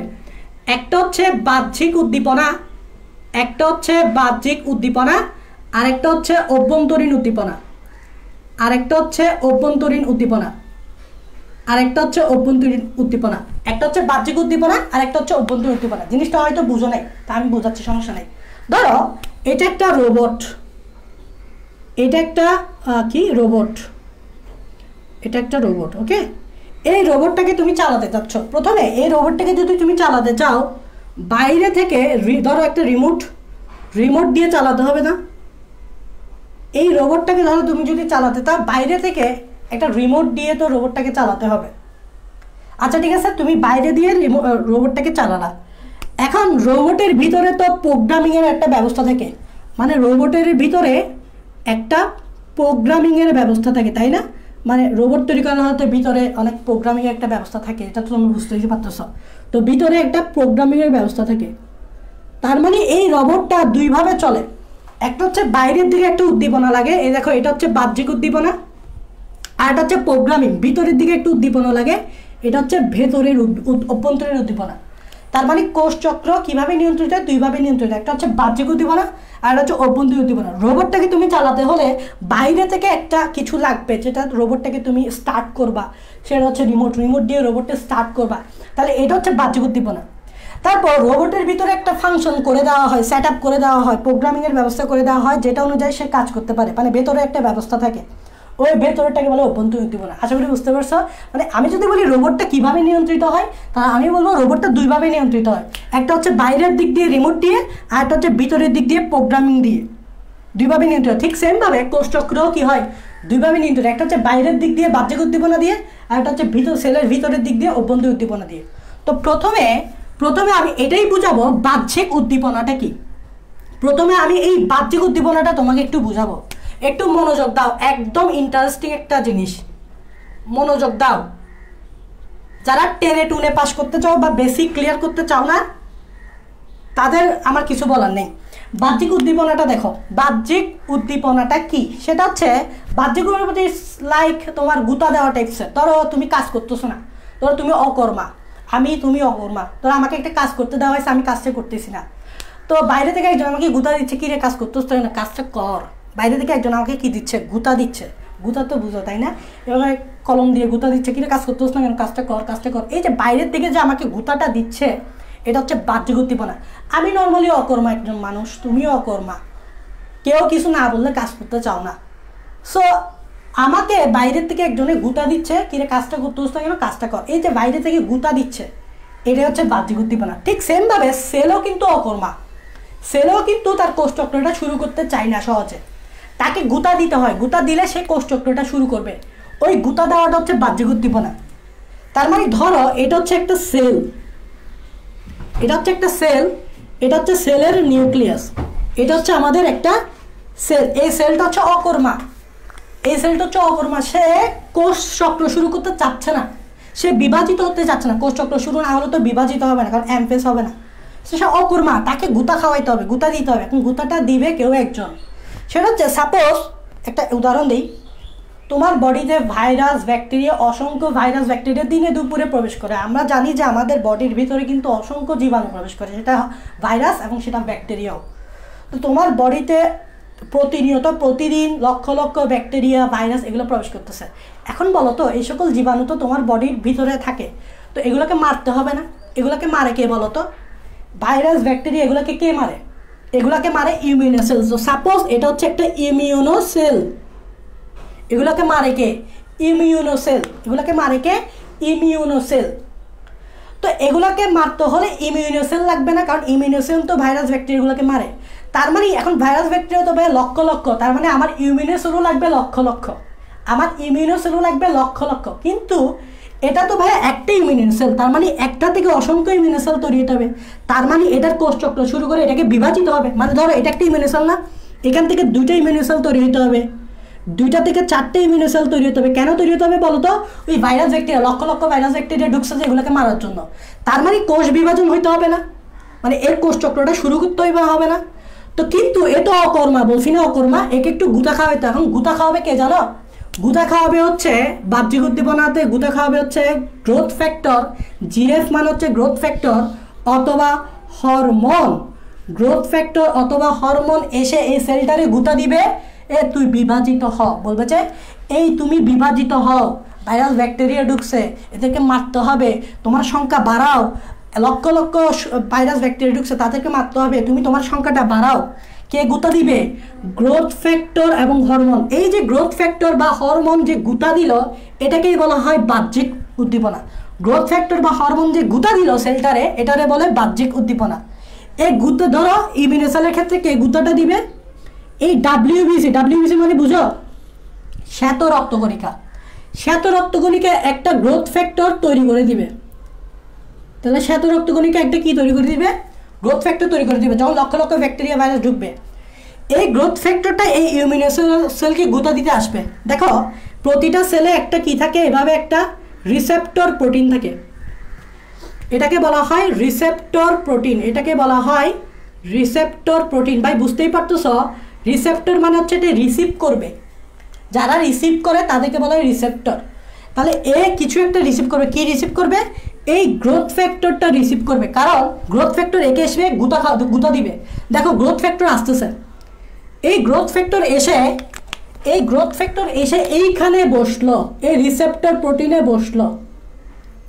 একটা হচ্ছে বাহ্যিক উদ্দীপনা, একটা হচ্ছে বাহ্যিক উদ্দীপনা, আরেকটা হচ্ছে অভ্যন্তরীণ উদ্দীপনা, আরেকটা হচ্ছে অভ্যন্তরীণ উদ্দীপনা, আরেকটা হচ্ছে অভ্যন্তরীণ উদ্দীপনা। একটা হচ্ছে বাহ্যিক উদ্দীপনা আর একটা হচ্ছে অভ্যন্তরীণ উদ্দীপনা। জিনিসটা হয়তো বুঝো নাই, তা আমি বোঝাচ্ছি, সমস্যা নাই। ধরো এটা একটা রোবট, এটা একটা কি রোবট, এটা একটা রোবট, ওকে। এই রোবটটাকে তুমি চালাতে চাচ্ছ। প্রথমে এই রোবটটাকে যদি তুমি চালাতে চাও, বাইরে থেকে ধরো একটা রিমোট দিয়ে চালাতে হবে না? এই রোবটটাকে ধরো তুমি যদি চালাতে চাও, বাইরে থেকে একটা রিমোট দিয়ে তো রোবটটাকে চালাতে হবে। আচ্ছা ঠিক আছে, তুমি বাইরে দিয়ে রোবটটাকে চালালা। এখন রোবটের ভিতরে তো প্রোগ্রামিংয়ের একটা ব্যবস্থা থাকে, মানে রোবটের ভিতরে একটা প্রোগ্রামিংয়ের ব্যবস্থা থাকে, তাই না? মানে রোবট তৈরি করার হতে ভিতরে অনেক প্রোগ্রামিংয়ের একটা ব্যবস্থা থাকে, এটা তো তুমি বুঝতেই পারতেছ। তো ভিতরে একটা প্রোগ্রামিংয়ের ব্যবস্থা থাকে। তার মানে এই রোবটটা দুইভাবে চলে। একটা হচ্ছে বাইরের দিকে একটা উদ্দীপনা লাগে, এই দেখো এটা হচ্ছে বাহ্যিক উদ্দীপনা, আর এটা হচ্ছে প্রোগ্রামিং, ভিতরের দিকে একটু উদ্দীপনা লাগে, এটা হচ্ছে ভেতরের অভ্যন্তরীণ উদ্দীপনা। তার মানে কোষ চক্র কিভাবে নিয়ন্ত্রিত হয়? দুইভাবে নিয়ন্ত্রিত। একটা হচ্ছে বাহ্যিক উদ্দীপনা আর হচ্ছে অভ্যন্তরীণ উদ্দীপনা। রোবটটাকে তুমি চালাতে হলে বাইরে থেকে একটা কিছু লাগবে, যেটা রোবটটাকে তুমি স্টার্ট করবা, সেটা হচ্ছে রিমোট দিয়ে রোবটটা স্টার্ট করবা, তাহলে এটা হচ্ছে বাহ্যিক উদ্দীপনা। তারপর রোবটের ভিতরে একটা ফাংশন করে দেওয়া হয়, সেট আপ করে দেওয়া হয়, প্রোগ্রামিংয়ের ব্যবস্থা করে দেওয়া হয়, যেটা অনুযায়ী সে কাজ করতে পারে, মানে ভেতরে একটা ব্যবস্থা থাকে, ওই ভেতরটাকে বলে অভ্যন্তরীণ উদ্দীপনা। আশা করি বুঝতে পারছো। মানে আমি যদি বলি রোবটটা কিভাবে নিয়ন্ত্রিত হয়, তাহলে আমি বলবো রোবটটা দুইভাবে নিয়ন্ত্রিত হয়। একটা হচ্ছে বাইরের দিক দিয়ে রিমোট দিয়ে, আর একটা হচ্ছে ভিতরের দিক দিয়ে প্রোগ্রামিং দিয়ে, দুইভাবে নিয়ন্ত্রিত। ঠিক সেমভাবে কোষচক্রও কি হয়, দুইভাবে নিয়ন্ত্রিত। একটা হচ্ছে বাইরের দিক দিয়ে বাহ্যিক উদ্দীপনা দিয়ে, আর একটা হচ্ছে সেলের ভিতরের দিক দিয়ে অভ্যন্তরীণ উদ্দীপনা দিয়ে। তো প্রথমে আমি এটাই বুঝাবো বাহ্যিক উদ্দীপনাটা কি। প্রথমে আমি এই বাহ্যিক উদ্দীপনাটা তোমাকে একটু বুঝাবো, একটু মনোযোগ দাও, একদম ইন্টারেস্টিং একটা জিনিস, মনোযোগ দাও। যারা টেনে টুনে পাস করতে চাও বা বেসিক ক্লিয়ার করতে চাও না, তাদের আমার কিছু বলার নেই। বাহ্যিক উদ্দীপনাটা দেখো, বাহ্যিক উদ্দীপনাটা কি, সেটা হচ্ছে বাহ্যিক উদ্দীপনা লাইক তোমার গুতা দেওয়া টাইপসের। ধরো তুমি কাজ করতেছো না, ধরো তুমি অকর্মা, তুমি অকর্মা, ধরো আমাকে একটা কাজ করতে দেওয়া হয়েছে, আমি কাজটা করতেছি না, তো বাইরে থেকে একজন আমাকে গুতা দিচ্ছে, কি রে কাজ করতেছ না, কাজটা কর। বাইরে থেকে একজন আমাকে কি দিচ্ছে, গুতা দিচ্ছে, গুতা তো বুঝো তাই না, এবার কলম দিয়ে গুতা দিচ্ছে, কি রে কাজ করতেছ না কেন, কাজটা কর। এই যে বাইরের থেকে যে আমাকে গুতাটা দিচ্ছে, এটা হচ্ছে বাহ্যিক উদ্দীপনা। আমি নর্মালি অকর্মা একজন মানুষ, তুমিও অকর্মা, কেউ কিছু না বললে কাজ করতে চাও না, সো আমাকে বাইরের থেকে একজনে গুতা দিচ্ছে, কিরে কাজটা করতেছ না কেন, কাজটা কর। এই যে বাইরে থেকে গুতা দিচ্ছে, এটা হচ্ছে বাহ্যিক উদ্দীপনা। ঠিক সেমভাবে সেলও কিন্তু অকর্মা, সেলও কিন্তু তার কোষচক্রটা শুরু করতে চায় না সহজে, তাকে গুতা দিতে হয়, গুতা দিলে সে কোষচক্রটা শুরু করবে। ওই গুতা দেওয়াটা হচ্ছে বাহ্যিক উদ্দীপনা। তার মানে ধরো এটা হচ্ছে একটা সেল, এটা হচ্ছে একটা সেল, এটা হচ্ছে সেলের নিউক্লিয়াস, এটা হচ্ছে আমাদের একটা সেল। এই সেলটা হচ্ছে অকর্মা, এই সেলটা হচ্ছে অকর্মা, সে কোষ চক্র শুরু করতে চাচ্ছে না, সে বিভাজিত হতে চাচ্ছে না। কোষ চক্র শুরু না হলে তো বিভাজিত হবে না, কারণ অ্যাম্পেস হবে না। সে অকর্মা, তাকে গুতা খাওয়াইতে হবে, গুতা দিতে হবে। এখন গুতাটা দিবে কেউ একজন, সেটা হচ্ছে সাপোজ একটা উদাহরণ দিই, তোমার বডিতে ভাইরাস ব্যাকটেরিয়া, অসংখ্য ভাইরাস ব্যাকটেরিয়া দিনে দুপুরে প্রবেশ করে। আমরা জানি যে আমাদের বডির ভিতরে কিন্তু অসংখ্য জীবাণু প্রবেশ করে, সেটা ভাইরাস এবং সেটা ব্যাকটেরিয়াও। তো তোমার বডিতে প্রতিদিন লক্ষ লক্ষ ব্যাকটেরিয়া, ভাইরাস এগুলো প্রবেশ করতেছে। এখন বলো তো, এই সকল জীবাণু তো তোমার বডির ভিতরে থাকে, তো এগুলোকে মারতে হবে না? এগুলোকে মারে কে বলো তো? ভাইরাস ব্যাকটেরিয়া এগুলোকে কে মারে? এগুলোকে মারে ইমিউনোসেল। তো সাপোজ এটা হচ্ছে একটা ইমিউনোসেল, এগুলোকে মারে কে? ইমিউনোসেল। এগুলোকে মারে কে? ইমিউনোসেল। তো এগুলোকে মারতে হলে ইমিউনোসেল লাগবে না, কারণ ইমিউনোসেল তো ভাইরাস ব্যাকটেরিয়াগুলোকে মারে। তার মানে এখন ভাইরাস ব্যাকটেরিয়া তো ভাই লক্ষ লক্ষ, তার মানে আমার ইমিউনোসেলও লাগবে লক্ষ লক্ষ, আমার ইমিউনোসেলও লাগবে লক্ষ লক্ষ। কিন্তু এটা তো ভাই একটা ইমিউনোসেল, তার মানে একটা থেকে অসংখ্য ইমিউনোসেল তৈরি হতে হবে। তার মানে এটার কোষচক্র শুরু করে এটাকে বিভাজিত হবে। মানে ধরো এটা একটা ইমিউনোসেল না, এখান থেকে দুইটা ইমিউনোসেল তৈরি হতে হবে, দুইটা থেকে চারটে ইমিউনোসেল তৈরি হতে হবে। কেন তৈরি হতে হবে বলো তো? ওই virus bacteria, lakh lakh virus bacteria ঢুকছে যে এগুলোকে মারার জন্য। তার মানে কোষ বিভাজন হইতে হবে না, মানে এর কোষচক্রটা শুরু করতে হবে না। তো কিন্তু এটা অকর্মা, বলছি না অকর্মা, একে একটু গুতা খাওয়াইতে। এখন গুতা খাওয়াবে কে জানো? গুতা খাওয়াবে হচ্ছে বাহ্যিক উদ্দীপনাতে, গুতা খাওয়াবে হচ্ছে গ্রোথ ফ্যাক্টর, জিএফ মানে হচ্ছে গ্রোথ ফ্যাক্টর অথবা হরমোন, গ্রোথ ফ্যাক্টর অথবা হরমোন এসে এই সেলটারে গুতা দিবে, এ তুই বিভাজিত হ। বলবে যে এই তুমি বিভাজিত হও, ভাইরাস ব্যাকটেরিয়া ঢুকছে, এদেরকে মারতে হবে, তোমার সংখ্যা বাড়াও, লক্ষ লক্ষ ভাইরাস ব্যাকটেরিয়া ঢুকছে, তাদেরকে মারতে হবে, তুমি তোমার সংখ্যাটা বাড়াও। কে গুতা দিবে? গ্রোথ ফ্যাক্টর এবং হরমোন। এই যে গ্রোথ ফ্যাক্টর বা হরমোন যে গুতা দিল, এটাকেই বলা হয় বাহ্যিক উদ্দীপনা। গ্রোথ ফ্যাক্টর বা হরমোন যে গুতা দিল সেলটারে, এটারে বলে বাহ্যিক উদ্দীপনা। এই গুতা ধরো ইমিউনোসেলের ক্ষেত্রে কে গুতাটা দিবে? এই ডাব্লিউবিসি। ডাব্লিউবিসি মানে বুঝো? শ্বেত রক্তকণিকা। শ্বেত রক্তকণিকা একটা গ্রোথ ফ্যাক্টর তৈরি করে দিবে। তাহলে শ্বেত রক্তকণিকা একটা কি তৈরি করে দিবে? গ্রোথ ফ্যাক্টর তৈরি করে দিবে। যখন লক্ষ লক্ষ ব্যাকটেরিয়া ভাইরাস ঢুকবে, এই গ্রোথ ফ্যাক্টরটা এই ইমিউনোসেলকে গুতা দিতে আসবে। দেখো প্রতিটা সেলে একটা কি থাকে, এভাবে একটা রিসেপ্টর প্রোটিন থাকে, এটাকে বলা হয় রিসেপ্টর প্রোটিন। এটাকে বলা হয় রিসেপ্টর প্রোটিন। ভাই বুঝতেই পারতেছ, রিসেপ্টর মানে হচ্ছে এটা রিসিভ করবে, যারা রিসিভ করে তাদেরকে বলা হয় রিসেপ্টর। তাহলে এ কিছু একটা রিসিভ করবে। কি রিসিভ করবে? এই গ্রোথ ফ্যাক্টরটা রিসিভ করবে, কারণ গ্রোথ ফ্যাক্টর একে এসে গুতা দিবে। দেখো গ্রোথ ফ্যাক্টর আসতেছে, এই গ্রোথ ফ্যাক্টর এসে এইখানে বসলো, এই রিসেপ্টর প্রোটিনে বসলো,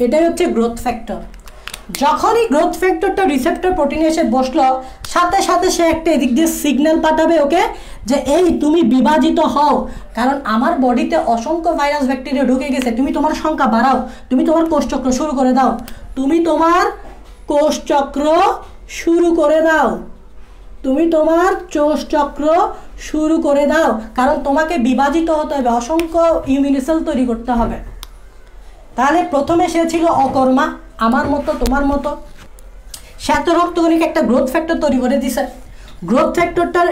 এটাই হচ্ছে গ্রোথ ফ্যাক্টর। যখনই গ্রোথ ফ্যাক্টরটা রিসেপ্টর প্রোটিনে এসে বসলো, সাথে সাথে সে একটা এদিক দিয়ে সিগন্যাল পাঠাবে ওকে, যে এই তুমি বিভাজিত হও, কারণ আমার বডিতে অসংখ্য ভাইরাস ব্যাকটেরিয়া ঢুকে গেছে, তুমি তোমার সংখ্যা বাড়াও, তুমি তোমার কোষচক্র শুরু করে দাও, তুমি তোমার কোষচক্র শুরু করে দাও, তুমি তোমার কোষচক্র শুরু করে দাও, কারণ তোমাকে বিভাজিত হতে হবে, অসংখ্য ইমিউনোসেল তৈরি করতে হবে। তাহলে প্রথমে সে ছিল অকর্মা, আমার মতো তোমার মতো। শ্বেত রক্তকণিকা একটা গ্রোথ ফ্যাক্টর তৈরি করে দিছে, গ্রোথ ফ্যাক্টরটার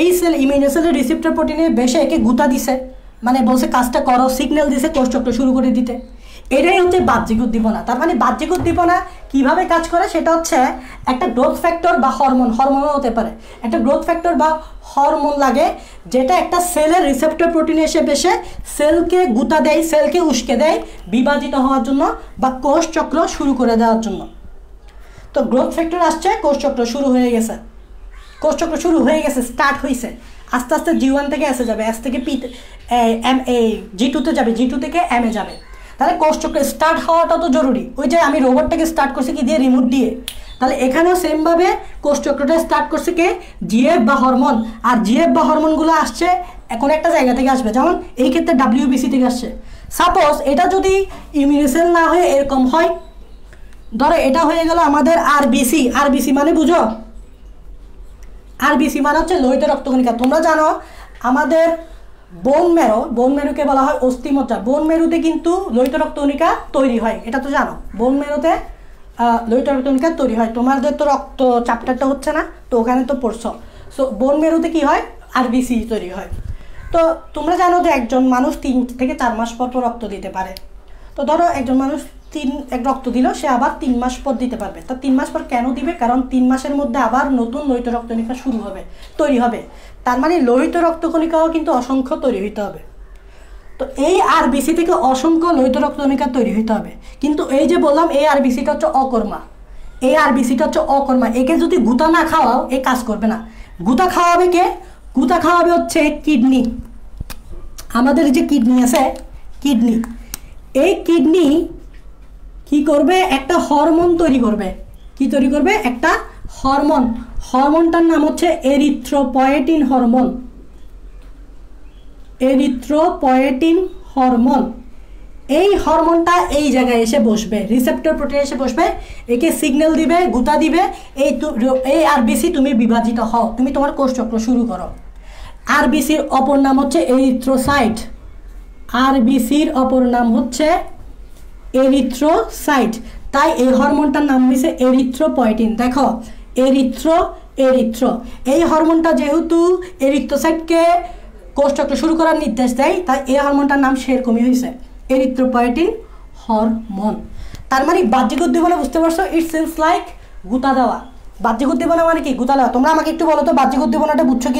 এই সেল ইমিউনোসেলের রিসেপ্টর প্রোটিনে বেশে একে গুতা দিছে, মানে বলছে কাজটা করো, সিগন্যাল দিছে কোষচক্র শুরু করে দিতে। এটাই হচ্ছে বাহ্যিক উদ্দীপনা। তার মানে বাহ্যিক উদ্দীপনা কিভাবে কাজ করে, সেটা হচ্ছে একটা গ্রোথ ফ্যাক্টর বা হরমোনও হতে পারে, একটা গ্রোথ ফ্যাক্টর বা হরমোন লাগে, যেটা একটা সেলের রিসেপ্টর প্রোটিনে এসে বেশে সেলকে গুতা দেয়, সেলকে উস্কে দেয় বিভাজিত হওয়ার জন্য বা কোষচক্র শুরু করে দেওয়ার জন্য। তো গ্রোথ ফ্যাক্টর আসছে, কোষচক্র শুরু হয়ে গেছে, কোষচক্র শুরু হয়ে গেছে, স্টার্ট হয়েছে, আস্তে আস্তে G1 থেকে এসে যাবে, এস থেকে পি G2 যাবে, G2 থেকে M এ যাবে। তাহলে কোষচক্র স্টার্ট হওয়াটা তো জরুরি। ওই যে আমি রোবটটাকে স্টার্ট করছি কি দিয়ে? রিমোট দিয়ে। তাহলে এখানেও সেমভাবে কোষচক্রটা স্টার্ট করছে কে? জিএফ বা হরমোন। আর জিএফ বা হরমোনগুলো আসছে এখন একটা জায়গা থেকে আসবে, যেমন এই ক্ষেত্রে WBC থেকে আসছে। সাপোজ এটা যদি ইমিউনোসেল না হয়ে এরকম হয়, ধরো এটা হয়ে গেল আমাদের আরবিসি। আরবিসি মানে বুঝো? আরবিসি মানে হচ্ছে লোহিত রক্তকণিকা। তোমরা জানো আমাদের বোন মেরুকে বলা হয় অস্থিমজ্জা। বোন মেরুতে কিন্তু লোহিত রক্তকণিকা তৈরি হয়, এটা তো জানো। বোন মেরুতে লোহিত রক্তকণিকা তৈরি হয়। তোমাদের তো রক্ত চ্যাপ্টারটা হচ্ছে না, তো ওখানে তো পড়ছো। সো বোন মেরুতে কি হয়? আরবিসি তৈরি হয়। তো তোমরা জানো যে একজন মানুষ 3 থেকে 4 মাস পর রক্ত দিতে পারে। তো ধরো একজন মানুষ এক রক্ত দিল, সে আবার 3 মাস পর দিতে পারবে। তা 3 মাস পর কেন দিবে? কারণ 3 মাসের মধ্যে আবার নতুন লোহিত রক্তকণিকা তৈরি হবে। তার মানে লোহিত রক্তকণিকাও কিন্তু অসংখ্য তৈরি হইতে হবে। তো এই আরবিসি থেকে অসংখ্য লোহিত রক্তকণিকা তৈরি হইতে হবে। কিন্তু এই যে বললাম এই আরবিসিটা হচ্ছে অকর্মা, একে যদি গুতা না খাওয়াও এ কাজ করবে না। গুতা খাওয়াবে কে? গুতা খাওয়াবে হচ্ছে কিডনি। আমাদের যে কিডনি আছে, কিডনি, এই কিডনি কি করবে? একটা হরমোন তৈরি করবে। কি তৈরি করবে? একটা হরমোন। হরমোনটার নাম হচ্ছে এরিথ্রোপয়েটিন হরমোন। Erythropoietin hormone. এই হরমোনটা এই জায়গায় এসে বসবে, রিসেপ্টর প্রোটিনে এসে বসবে, একে সিগন্যাল দিবে, গুতা দিবে, এই আরবিসি তুমি বিভাজিত হও, তুমি তোমার কোষচক্র শুরু করো। আরবিসির অপর নাম হচ্ছে এরিথ্রোসাইট। আরবিসির অপর নাম হচ্ছে এরিথ্রোসাইট। তাই এই হরমোনটার নাম হয়েছে এরিথ্রোপয়েটিন। দেখো এরিথ্রো এই হরমোনটা যেহেতু এরিথ্রোসাইটকে কোষচক্র শুরু করার নির্দেশ দেয়, তাই এই হরমোনটার নাম সেরকমই হয়েছে, এরিথ্রোপয়েটিন হরমোন। তার মানে বাহ্যিক উদ্দীপনা বুঝতে পারছো? ইট সিমস লাইক গুতা দেওয়া। বাহ্যিক উদ্দীপনা মানে কি? গুতা দেওয়া। তোমরা আমাকে একটু বলো তো বাহ্যিক উদ্দীপনাটা বুঝছো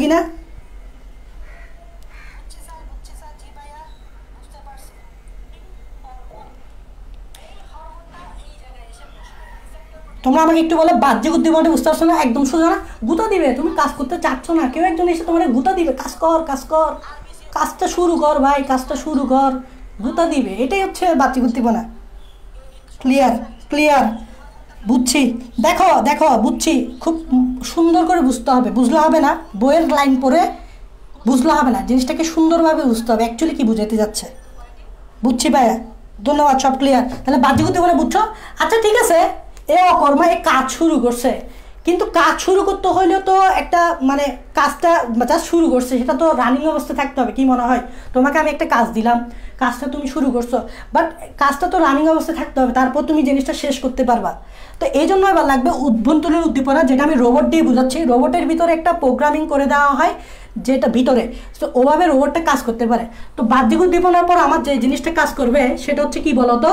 কিনা? তোমরা আমাকে একটু বলো বাহ্যিক উদ্দীপনাটা বুঝতে পারছো না? একদম সোজা না? গুতা দিবে, তুমি কাজ করতে চাচ্ছ না, কেউ একজন এসে তোমার গুতা দিবে, কাজ কর কাজ কর, কাজটা শুরু কর ভাই, কাজটা শুরু কর, গুতা দিবে। এটাই হচ্ছে বাহ্যিক উদ্দীপনা। ক্লিয়ার? ক্লিয়ার? বুঝছি। দেখো দেখো বুঝছি, খুব সুন্দর করে বুঝতে হবে, বুঝলে হবে না বইয়ের লাইন পড়ে বুঝলে হবে না, জিনিসটাকে সুন্দরভাবে বুঝতে হবে অ্যাকচুয়ালি কী বুঝাতে যাচ্ছে। বুঝছি ভাইয়া, ধন্যবাদ, সব ক্লিয়ার। তাহলে বাহ্যিক উদ্দীপনা বুঝছো? আচ্ছা ঠিক আছে, এ অকর্মা এ কাজ শুরু করছে, কিন্তু কাজ শুরু করতে হলেও তো একটা মানে কাজটা যা শুরু করছে সেটা তো রানিং অবস্থায় থাকতে হবে। কি মনে হয়? তোমাকে আমি একটা কাজ দিলাম, কাজটা তুমি শুরু করছো, বাট কাজটা তো রানিং অবস্থায় থাকতে হবে, তারপর তুমি জিনিসটা শেষ করতে পারবা। তো এই জন্য এবার লাগবে অভ্যন্তরীণ উদ্দীপনা, যেটা আমি রোবট দিয়ে বোঝাচ্ছি। রোবটের ভিতরে একটা প্রোগ্রামিং করে দেওয়া হয় যেটা ভিতরে, তো ওভাবে রোবটটা কাজ করতে পারে। তো বাহ্যিক উদ্দীপনার পর আমার যে জিনিসটা কাজ করবে সেটা হচ্ছে কি বলতো?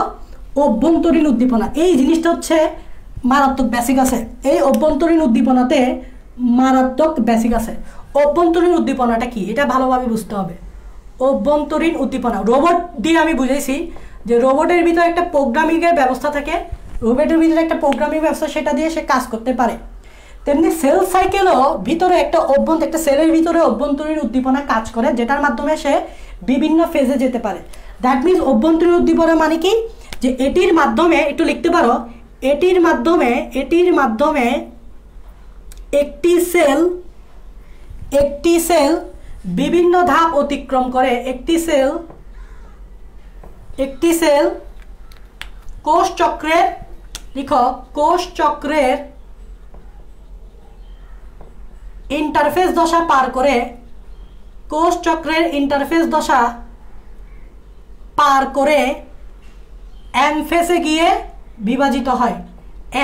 অভ্যন্তরীণ উদ্দীপনা। এই জিনিসটা হচ্ছে মারাত্মক বেসিক আছে, এই অভ্যন্তরীণ উদ্দীপনাতে মারাত্মক বেসিক আছে। অভ্যন্তরীণ উদ্দীপনাটা কি এটা ভালোভাবে বুঝতে হবে। অভ্যন্তরীণ উদ্দীপনা রোবট দিয়ে আমি বুঝাইছি যে রোবটের ভিতরে একটা প্রোগ্রামিংয়ের ব্যবস্থা থাকে, রোবটের ভিতরে একটা প্রোগ্রামিং ব্যবস্থা, সেটা দিয়ে সে কাজ করতে পারে। তেমনি সেল সাইকেলও ভিতরে একটা সেলের ভিতরে অভ্যন্তরীণ উদ্দীপনা কাজ করে, যেটার মাধ্যমে সে বিভিন্ন ফেজে যেতে পারে। দ্যাট মিনস অভ্যন্তরীণ উদ্দীপনা মানে কি? যে এটির মাধ্যমে, একটু লিখতে পারো, এটির মাধ্যমে একটি সেল বিভিন্ন ধাপ অতিক্রম করে, একটি সেল কোষ চক্রের, লিখো, কোষ চক্রের ইন্টারফেস দশা পার করে, কোষ চক্রের ইন্টারফেস দশা পার করে এম ফেসে গিয়ে বিভাজিত হয়,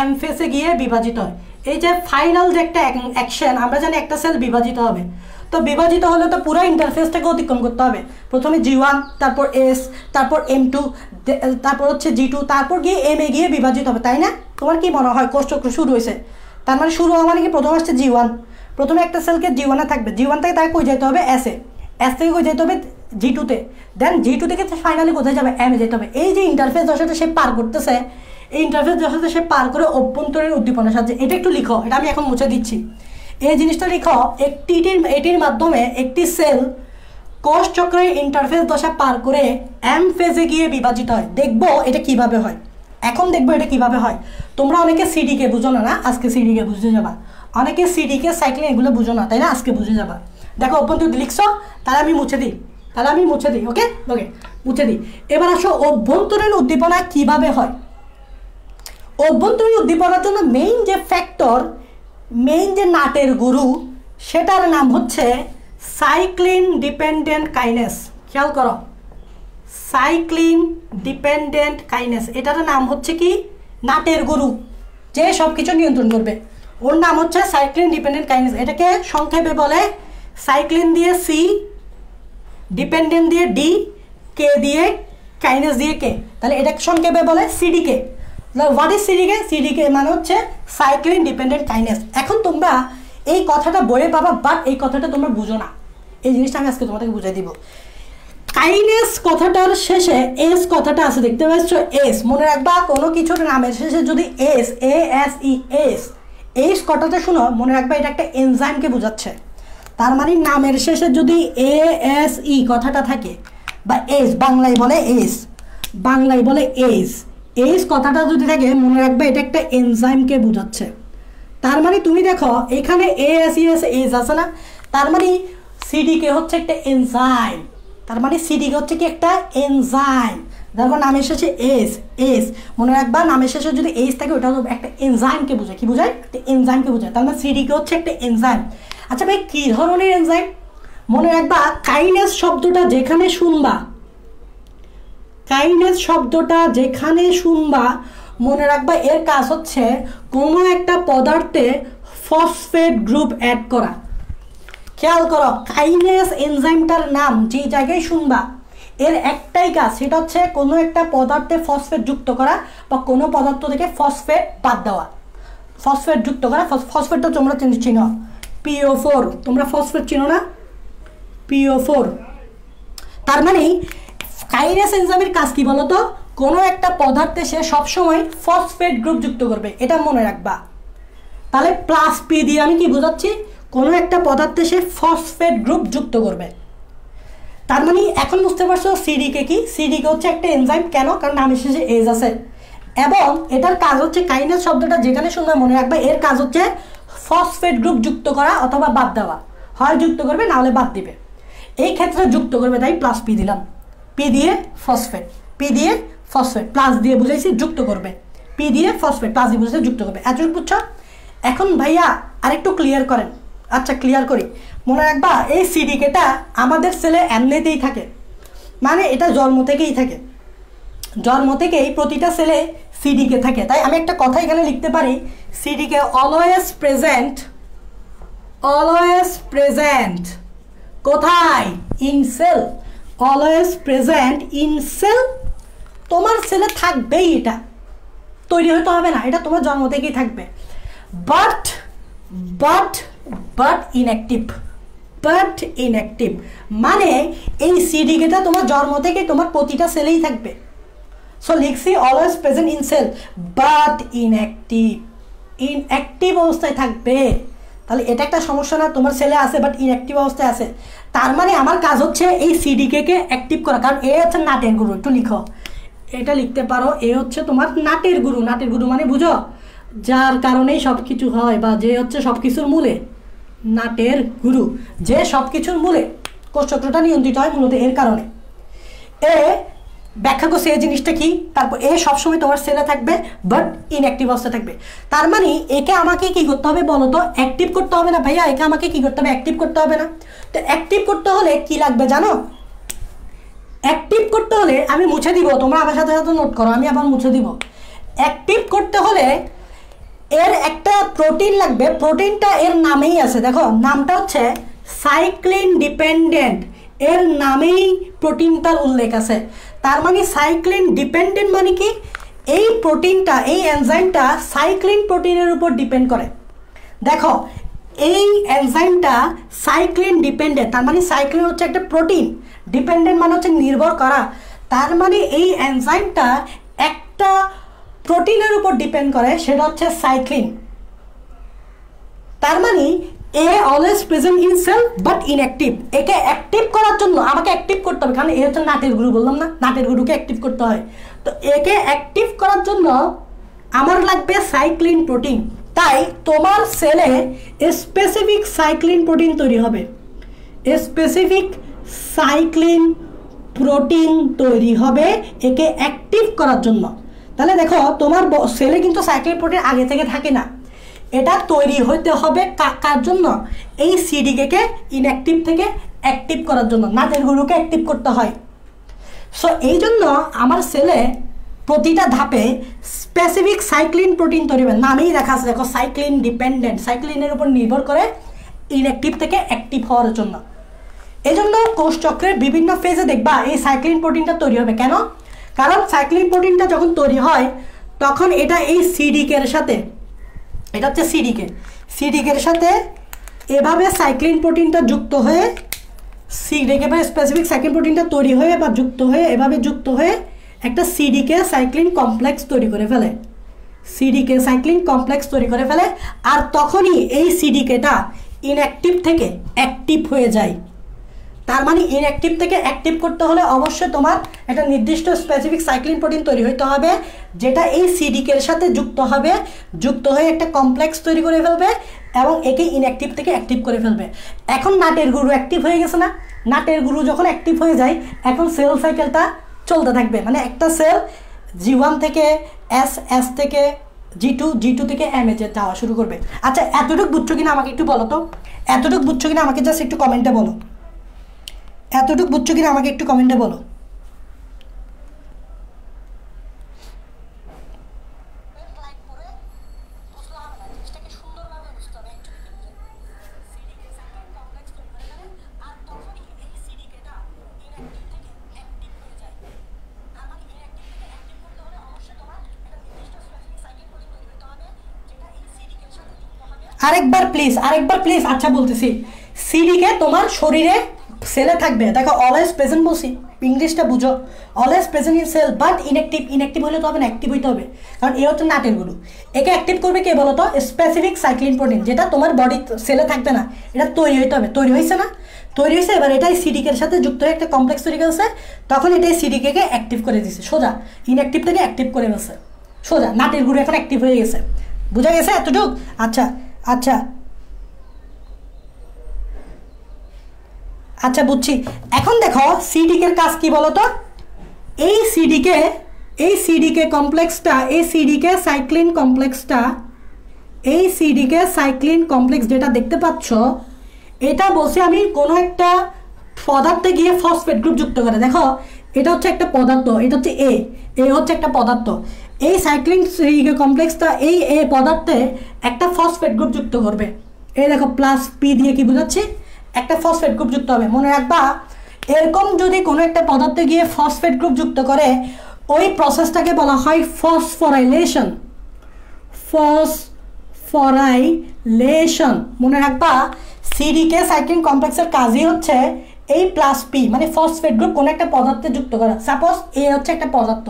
এম ফেসে গিয়ে বিভাজিত হয়। এই যে ফাইনাল যে একটা অ্যাকশন, আমরা জানি একটা সেল বিভাজিত হবে, তো বিভাজিত হলে তো পুরো ইন্টারফেসটাকে অতিক্রম করতে হবে। প্রথমে G1, তারপর S, তারপর M2, তারপর হচ্ছে G2, তারপর গিয়ে M এ গিয়ে বিভাজিত হবে, তাই না? তোমার কি মনে হয় কোষ চক্র শুরু হয়েছে? তার মানে শুরু হওয়া মানে কি? প্রথমে আসছে G1, প্রথমে একটা সেলকে G1 এ থাকবে, G1 থেকে তাকে কই যেতে হবে? S এ, S থেকে কই যেতে হবে? G2 তে, দেন G2 থেকে ফাইনালি কোথায় যাবে? M এ যেতে হবে। এই যে ইন্টারফেস দশাটা সে পার করতেছে, এই ইন্টারফেস দশাটা সে পার করে অভ্যন্তরীণ উদ্দীপনার সাহায্যে। এটা একটু লিখো, এটা আমি এখন মুছে দিচ্ছি, এই জিনিসটা লিখো। এটির মাধ্যমে একটি সেল কোষ চক্রের ইন্টারফেস দশা পার করে এম ফেজে গিয়ে বিভাজিত হয়। দেখবো এটা কিভাবে হয়, এখন দেখবো এটা কিভাবে হয়। তোমরা অনেকে সিডিকে বুঝো না, আজকে সিডিকে বুঝতে যাবা। অনেকে সিডিকে সাইক্লিং এগুলো বুঝো না, তাই না? আজকে বুঝে যাবা। দেখো অভ্যন্তরীণ লিখছো, তাহলে আমি মুছে দিই, ওকে ওকে, মুছে দিই। এবার আসো অভ্যন্তরীণ উদ্দীপনা কিভাবে হয়। অভ্যন্তরীণ উদ্দীপনার জন্য মেইন যে ফ্যাক্টর, মেইন যে নাটের গুরু, সেটার নাম হচ্ছে সাইক্লিন ডিপেন্ডেন্ট কাইনেস। খেয়াল করো, সাইক্লিন ডিপেন্ডেন্ট কাইনেস, এটার নাম হচ্ছে কি? নাটের গুরু, যে সব কিছু নিয়ন্ত্রণ করবে, ওর নাম হচ্ছে সাইক্লিন ডিপেন্ডেন্ট কাইনেস। এটাকে সংক্ষেপে বলে সাইক্লিন দিয়ে C, ডিপেন্ডেন্ট দিয়ে D, কে দিয়ে কাইনেস দিয়ে কে, তাহলে এটাকে সংক্ষেপে বলে CDK। What is CDK? CDK মানে হচ্ছে সাইক্লিন ডিপেন্ডেন্ট কাইনেস। এখন তোমরা এই কথাটা বইয়ে পাবা, বাট এই কথাটা তোমরা বুঝো না, এই জিনিসটা আমি আজকে তোমাদেরকে বুঝাই দিব। কাইনেস কথাটার শেষে এস কথাটা আছে, দেখতে পাচ্ছ? এস, মনে রাখবা কোনো কিছুর নামের শেষে যদি এস, এস কথাটা শুনো, মনে রাখবা এটা একটা এনজাইমকে বোঝাচ্ছে। তার মানে নামের শেষে যদি ASE কথাটা থাকে, বা এস, বাংলায় বলে এস কথাটা যদি থাকে, মনে রাখবে এটা একটা এনজাইমকে বোঝাচ্ছে। তার মানে তুমি দেখো এখানে ASE এস আছে না, তার মানে CDK হচ্ছে একটা এনজাইম, তার মানে CDK হচ্ছে কি? একটা এনজাইম। দেখো নামের শেষে এস, মনে রাখবা নামের শেষে যদি এস থাকে ওটা একটা এনজাইমকে বোঝায়। কি বোঝায়? একটা এনজাইমকে বোঝায়। তার মানে CDK হচ্ছে একটা এনজাইম। আচ্ছা ভাই, কি ধরনের এনজাইম? মনে রাখবা কাইনেস শব্দটা যেখানে শুনবা, মনে রাখবা এর কাজ হচ্ছে কোনো একটা পদার্থে ফসফেট গ্রুপ অ্যাড করা। খেয়াল করো, কাইনেস এনজাইমটার নাম যে জায়গায় শুনবা, এর একটাই কাজ, সেটা হচ্ছে কোনো একটা পদার্থে ফসফেট যুক্ত করা, বা কোনো পদার্থ থেকে ফসফেট বাদ দেওয়া। ফসফেট যুক্ত করা, ফসফেটটা তোমরা চিনো, PO4, তোমরা ফসফেট চিনো না? PO4। তার মানে কাইনেস এনজাইমের কাজ কি বলতো? কোনো একটা পদার্থে সে সবসময় ফসফেট গ্রুপ যুক্ত করবে, এটা মনে রাখবা। তাহলে প্লাস পি দিয়ে আমি কি বোঝাচ্ছি, কোনো একটা পদার্থে সে ফসফেট গ্রুপ যুক্ত করবে। তার মানে এখন বুঝতে পারছো সিডিকে কি, সিডিকে হচ্ছে একটা এনজাইম। কেন? কারণ নামের শেষে এজ আছে এবং এটার কাজ হচ্ছে, কাইনেজ শব্দটা যেখানে শুনবে মনে রাখবে, এর কাজ হচ্ছে ফসফেট গ্রুপ যুক্ত করা অথবা বাদ দেওয়া। হয় যুক্ত করবে, না হলে বাদ দিবে। এই ক্ষেত্রে যুক্ত করবে, তাই প্লাস পি দিলাম। পি দিয়ে ফসফেট, পি দিয়ে ফসফেট, প্লাস দিয়ে বুঝাইছি যুক্ত করবে। পি দিয়ে ফসফেট, প্লাস দিয়ে বুঝাইছি যুক্ত করবে। এতটুকু বুঝছো? এখন ভাইয়া আরেকটু ক্লিয়ার করেন। আচ্ছা ক্লিয়ার করি। মনে রাখবা এই সিডিকেটা আমাদের সেলে এমনিতেই থাকে, মানে এটা জন্ম থেকেই থাকে, জন্ম থেকেই প্রতিটা সেলে সিডিকে থাকে। তাই আমি একটা কথা এখানে লিখতে পারি, CDK always present, always present কোথায়? In cell. Always present in cell. তোমার সেলে থাকবেই, এটা তৈরি হতে হবে না, এটা তোমার জন্ম থেকেই থাকবে। But but but inactive, but inactive মানে এই সিডিকেটা তোমার জন্ম থেকে তোমার প্রতিটা সেলেই থাকবে। সো লিখছি always present in cell but inactive, inactive অবস্থায় থাকবে। তাহলে এটা একটা সমস্যা না, তোমার সেলে আছে বাট ইনঅ্যাক্টিভ অবস্থায় আছে। তার মানে আমার কাজ হচ্ছে এই সিডিকে অ্যাক্টিভ করা, কারণ এ হচ্ছে নাটের গুরু। একটু লিখো, এটা লিখতে পারো, এ হচ্ছে তোমার নাটের গুরু। নাটের গুরু মানে বুঝো, যার কারণেই সব কিছু হয়, বা যে হচ্ছে সব কিছুর মূলে। নাটের গুরু যে সব কিছুর মূলে, কোষচক্রটা নিয়ন্ত্রিত হয় মূলত এর কারণে। এ ব্যাখ্যা করছে এই জিনিসটা কি, তারপর এ সবসময় তোমার সেলে থাকবে বাট ইনঅ্যাক্টিভ অবস্থা থাকবে। তার মানে একে আমাকে কি করতে হবে বলো তো? অ্যাক্টিভ করতে হবে না ভাইয়া, একে আমাকে কি করতে হবে? অ্যাক্টিভ করতে হবে না। তো অ্যাক্টিভ করতে হলে কি লাগবে জানো? অ্যাক্টিভ করতে হলে আমি মুছে দিব, তোমরা আমার সাথে সাথে নোট করো, আমি আবার মুছে দিব। অ্যাক্টিভ করতে হলে এর একটা প্রোটিন লাগবে, প্রোটিনটা এর নামেই আছে, দেখো নামটা হচ্ছে সাইক্লিন ডিপেন্ডেন্ট, এর নামেই প্রোটিনটার উল্লেখ আছে। তার মানে সাইক্লিন ডিপেন্ডেন্ট মানে কি, এই প্রোটিনটা, এই এনজাইমটা সাইক্লিন প্রোটিনের উপর ডিপেন্ড করে। দেখো এই এনজাইমটা সাইক্লিন ডিপেন্ডেন্ট, তার মানে সাইক্লিন হচ্ছে একটা প্রোটিন, ডিপেন্ডেন্ট মানে হচ্ছে নির্ভর করা। তার মানে এই এনজাইমটা একটা প্রোটিনের উপর ডিপেন্ড করে, সেটা হচ্ছে সাইক্লিন। তার মানে এ always present in cell but inactive. একে অ্যাক্টিভ করার জন্য আমাকে অ্যাক্টিভ করতে হবে, কারণ এ হচ্ছে নাটের গুরু, বললাম না নাটের গুরুকে অ্যাক্টিভ করতে হয়। তো একে অ্যাক্টিভ করার জন্য আমার লাগবে সাইক্লিন প্রোটিন। তাই তোমার সেলে স্পেসিফিক সাইক্লিন প্রোটিন তৈরি হবে, স্পেসিফিক সাইক্লিন প্রোটিন তৈরি হবে একে অ্যাক্টিভ করার জন্য। তাহলে দেখো তোমার সেলে কিন্তু সাইক্লিন প্রোটিন আগে থেকে থাকে না, এটা তৈরি হতে হবে কার জন্য? এই সিডিকে ইনঅ্যাক্টিভ থেকে অ্যাক্টিভ করার জন্য, নাটের গুরুকে অ্যাক্টিভ করতে হয়। সো এই জন্য আমার সেলে প্রতিটা ধাপে স্পেসিফিক সাইক্লিন প্রোটিন তৈরি হবে, নামেই দেখা আছে দেখো সাইক্লিন ডিপেন্ডেন্ট, সাইক্লিনের উপর নির্ভর করে ইনঅ্যাক্টিভ থেকে অ্যাক্টিভ হওয়ার জন্য। এই জন্য কোষচক্রের বিভিন্ন ফেজে দেখবা এই সাইক্লিন প্রোটিনটা তৈরি হবে। কেন? কারণ সাইক্লিন প্রোটিনটা যখন তৈরি হয় তখন এটা এই সিডিকের সাথে, এটা হচ্ছে সিডিকের সাথে এভাবে সাইক্লিন প্রোটিনটা যুক্ত হয়ে, সিডিকে স্পেসিফিক সাইক্লিন প্রোটিনটা তৈরি হয়ে বা যুক্ত হয়ে, এভাবে যুক্ত হয়ে একটা সিডিকে সাইক্লিন কমপ্লেক্স তৈরি করে ফেলে, সিডিকে সাইক্লিন কমপ্লেক্স তৈরি করে ফেলে। আর তখনই এই সিডিকেটা ইনঅ্যাক্টিভ থেকে অ্যাক্টিভ হয়ে যায়। তার মানে ইনঅ্যাক্টিভ থেকে অ্যাক্টিভ করতে হলে অবশ্যই তোমার একটা নির্দিষ্ট স্পেসিফিক সাইক্লিন প্রোটিন তৈরি হতে হবে, যেটা এই সিডিকের সাথে যুক্ত হবে, যুক্ত হয়ে একটা কমপ্লেক্স তৈরি করে ফেলবে এবং একে ইনঅ্যাক্টিভ থেকে অ্যাক্টিভ করে ফেলবে। এখন নাটের গুরু অ্যাক্টিভ হয়ে গেছে না, নাটের গুরু যখন অ্যাক্টিভ হয়ে যায় এখন সেল সাইকেলটা চলতে থাকবে, মানে একটা সেল G1 থেকে এস থেকে G2 থেকে MH যাওয়া শুরু করবে। আচ্ছা এতটুকু বুঝছো কিনা আমাকে একটু বলো তো, এতটুকু বুঝছো কিনা আমাকে জাস্ট একটু কমেন্টে বলো, এতটুকু বুঝছো কিনা আমাকে একটু কমেন্টে বলো। আরেকবার প্লিজ। আচ্ছা বলতেছি, সিডিকে তোমার শরীরে সেলে থাকবে, দেখো অলওয়েজ প্রেজেন্ট বলছি, ইংলিশটা বুঝো। Always present in cell but inactive. Inactive হলে তো হবে না, অ্যাক্টিভ হইতে হবে, কারণ এ হচ্ছে নাটের গুরু। একে অ্যাক্টিভ করবে কে বলো তো? স্পেসিফিক সাইক্লিন প্রোটিন, যেটা তোমার বডি সেলে থাকবে না, এটা তৈরি হইতে হবে। তৈরি হয়েছে না? তৈরি হয়েছে। এবার এটাই সিডিকের সাথে যুক্ত হয়ে একটা কমপ্লেক্স তৈরি করেছে, তখন এটাই সিডিকে অ্যাক্টিভ করে দিচ্ছে সোজা, ইনঅ্যাক্টিভ থেকে অ্যাক্টিভ করে ফেলছে সোজা। নাটের গুরু এখন অ্যাক্টিভ হয়ে গেছে। বুঝা গেছে এতটুকু? আচ্ছা আচ্ছা আচ্ছা বুঝছি। এখন দেখো সিডিকের কাজ কি বলো তো? এই সিডিকে কমপ্লেক্সটা, এই সিডিকে সাইক্লিন কমপ্লেক্সটা, এই সিডিকে সাইক্লিন কমপ্লেক্স যেটা দেখতে পাচ্ছ, এটা বলছি আমি কোনো একটা পদার্থে গিয়ে ফসফেট গ্রুপ যুক্ত করে। দেখো এটা হচ্ছে একটা পদার্থ, এটা হচ্ছে এ হচ্ছে একটা পদার্থ। এই সাইক্লিন সিডিকে কমপ্লেক্সটা এই এ পদার্থে একটা ফসফেট গ্রুপ যুক্ত করবে। এই দেখো প্লাস পি দিয়ে কি বোঝাচ্ছি? একটা ফসফেট গ্রুপ যুক্ত হবে। মনে রাখবা, এরকম যদি কোনো একটা পদার্থে গিয়ে ফসফেট গ্রুপ যুক্ত করে, ওই প্রসেসটাকে বলা হয় ফসফোরাইলেশন। ফসফোরাইলেশন মনে রাখবা। সিডিকে সাইক্লিন কমপ্লেক্সের কাজই হচ্ছে এই প্লাস পি মানে ফসফেট গ্রুপ কোনো একটা পদার্থে যুক্ত করা। সাপোজ এ হচ্ছে একটা পদার্থ,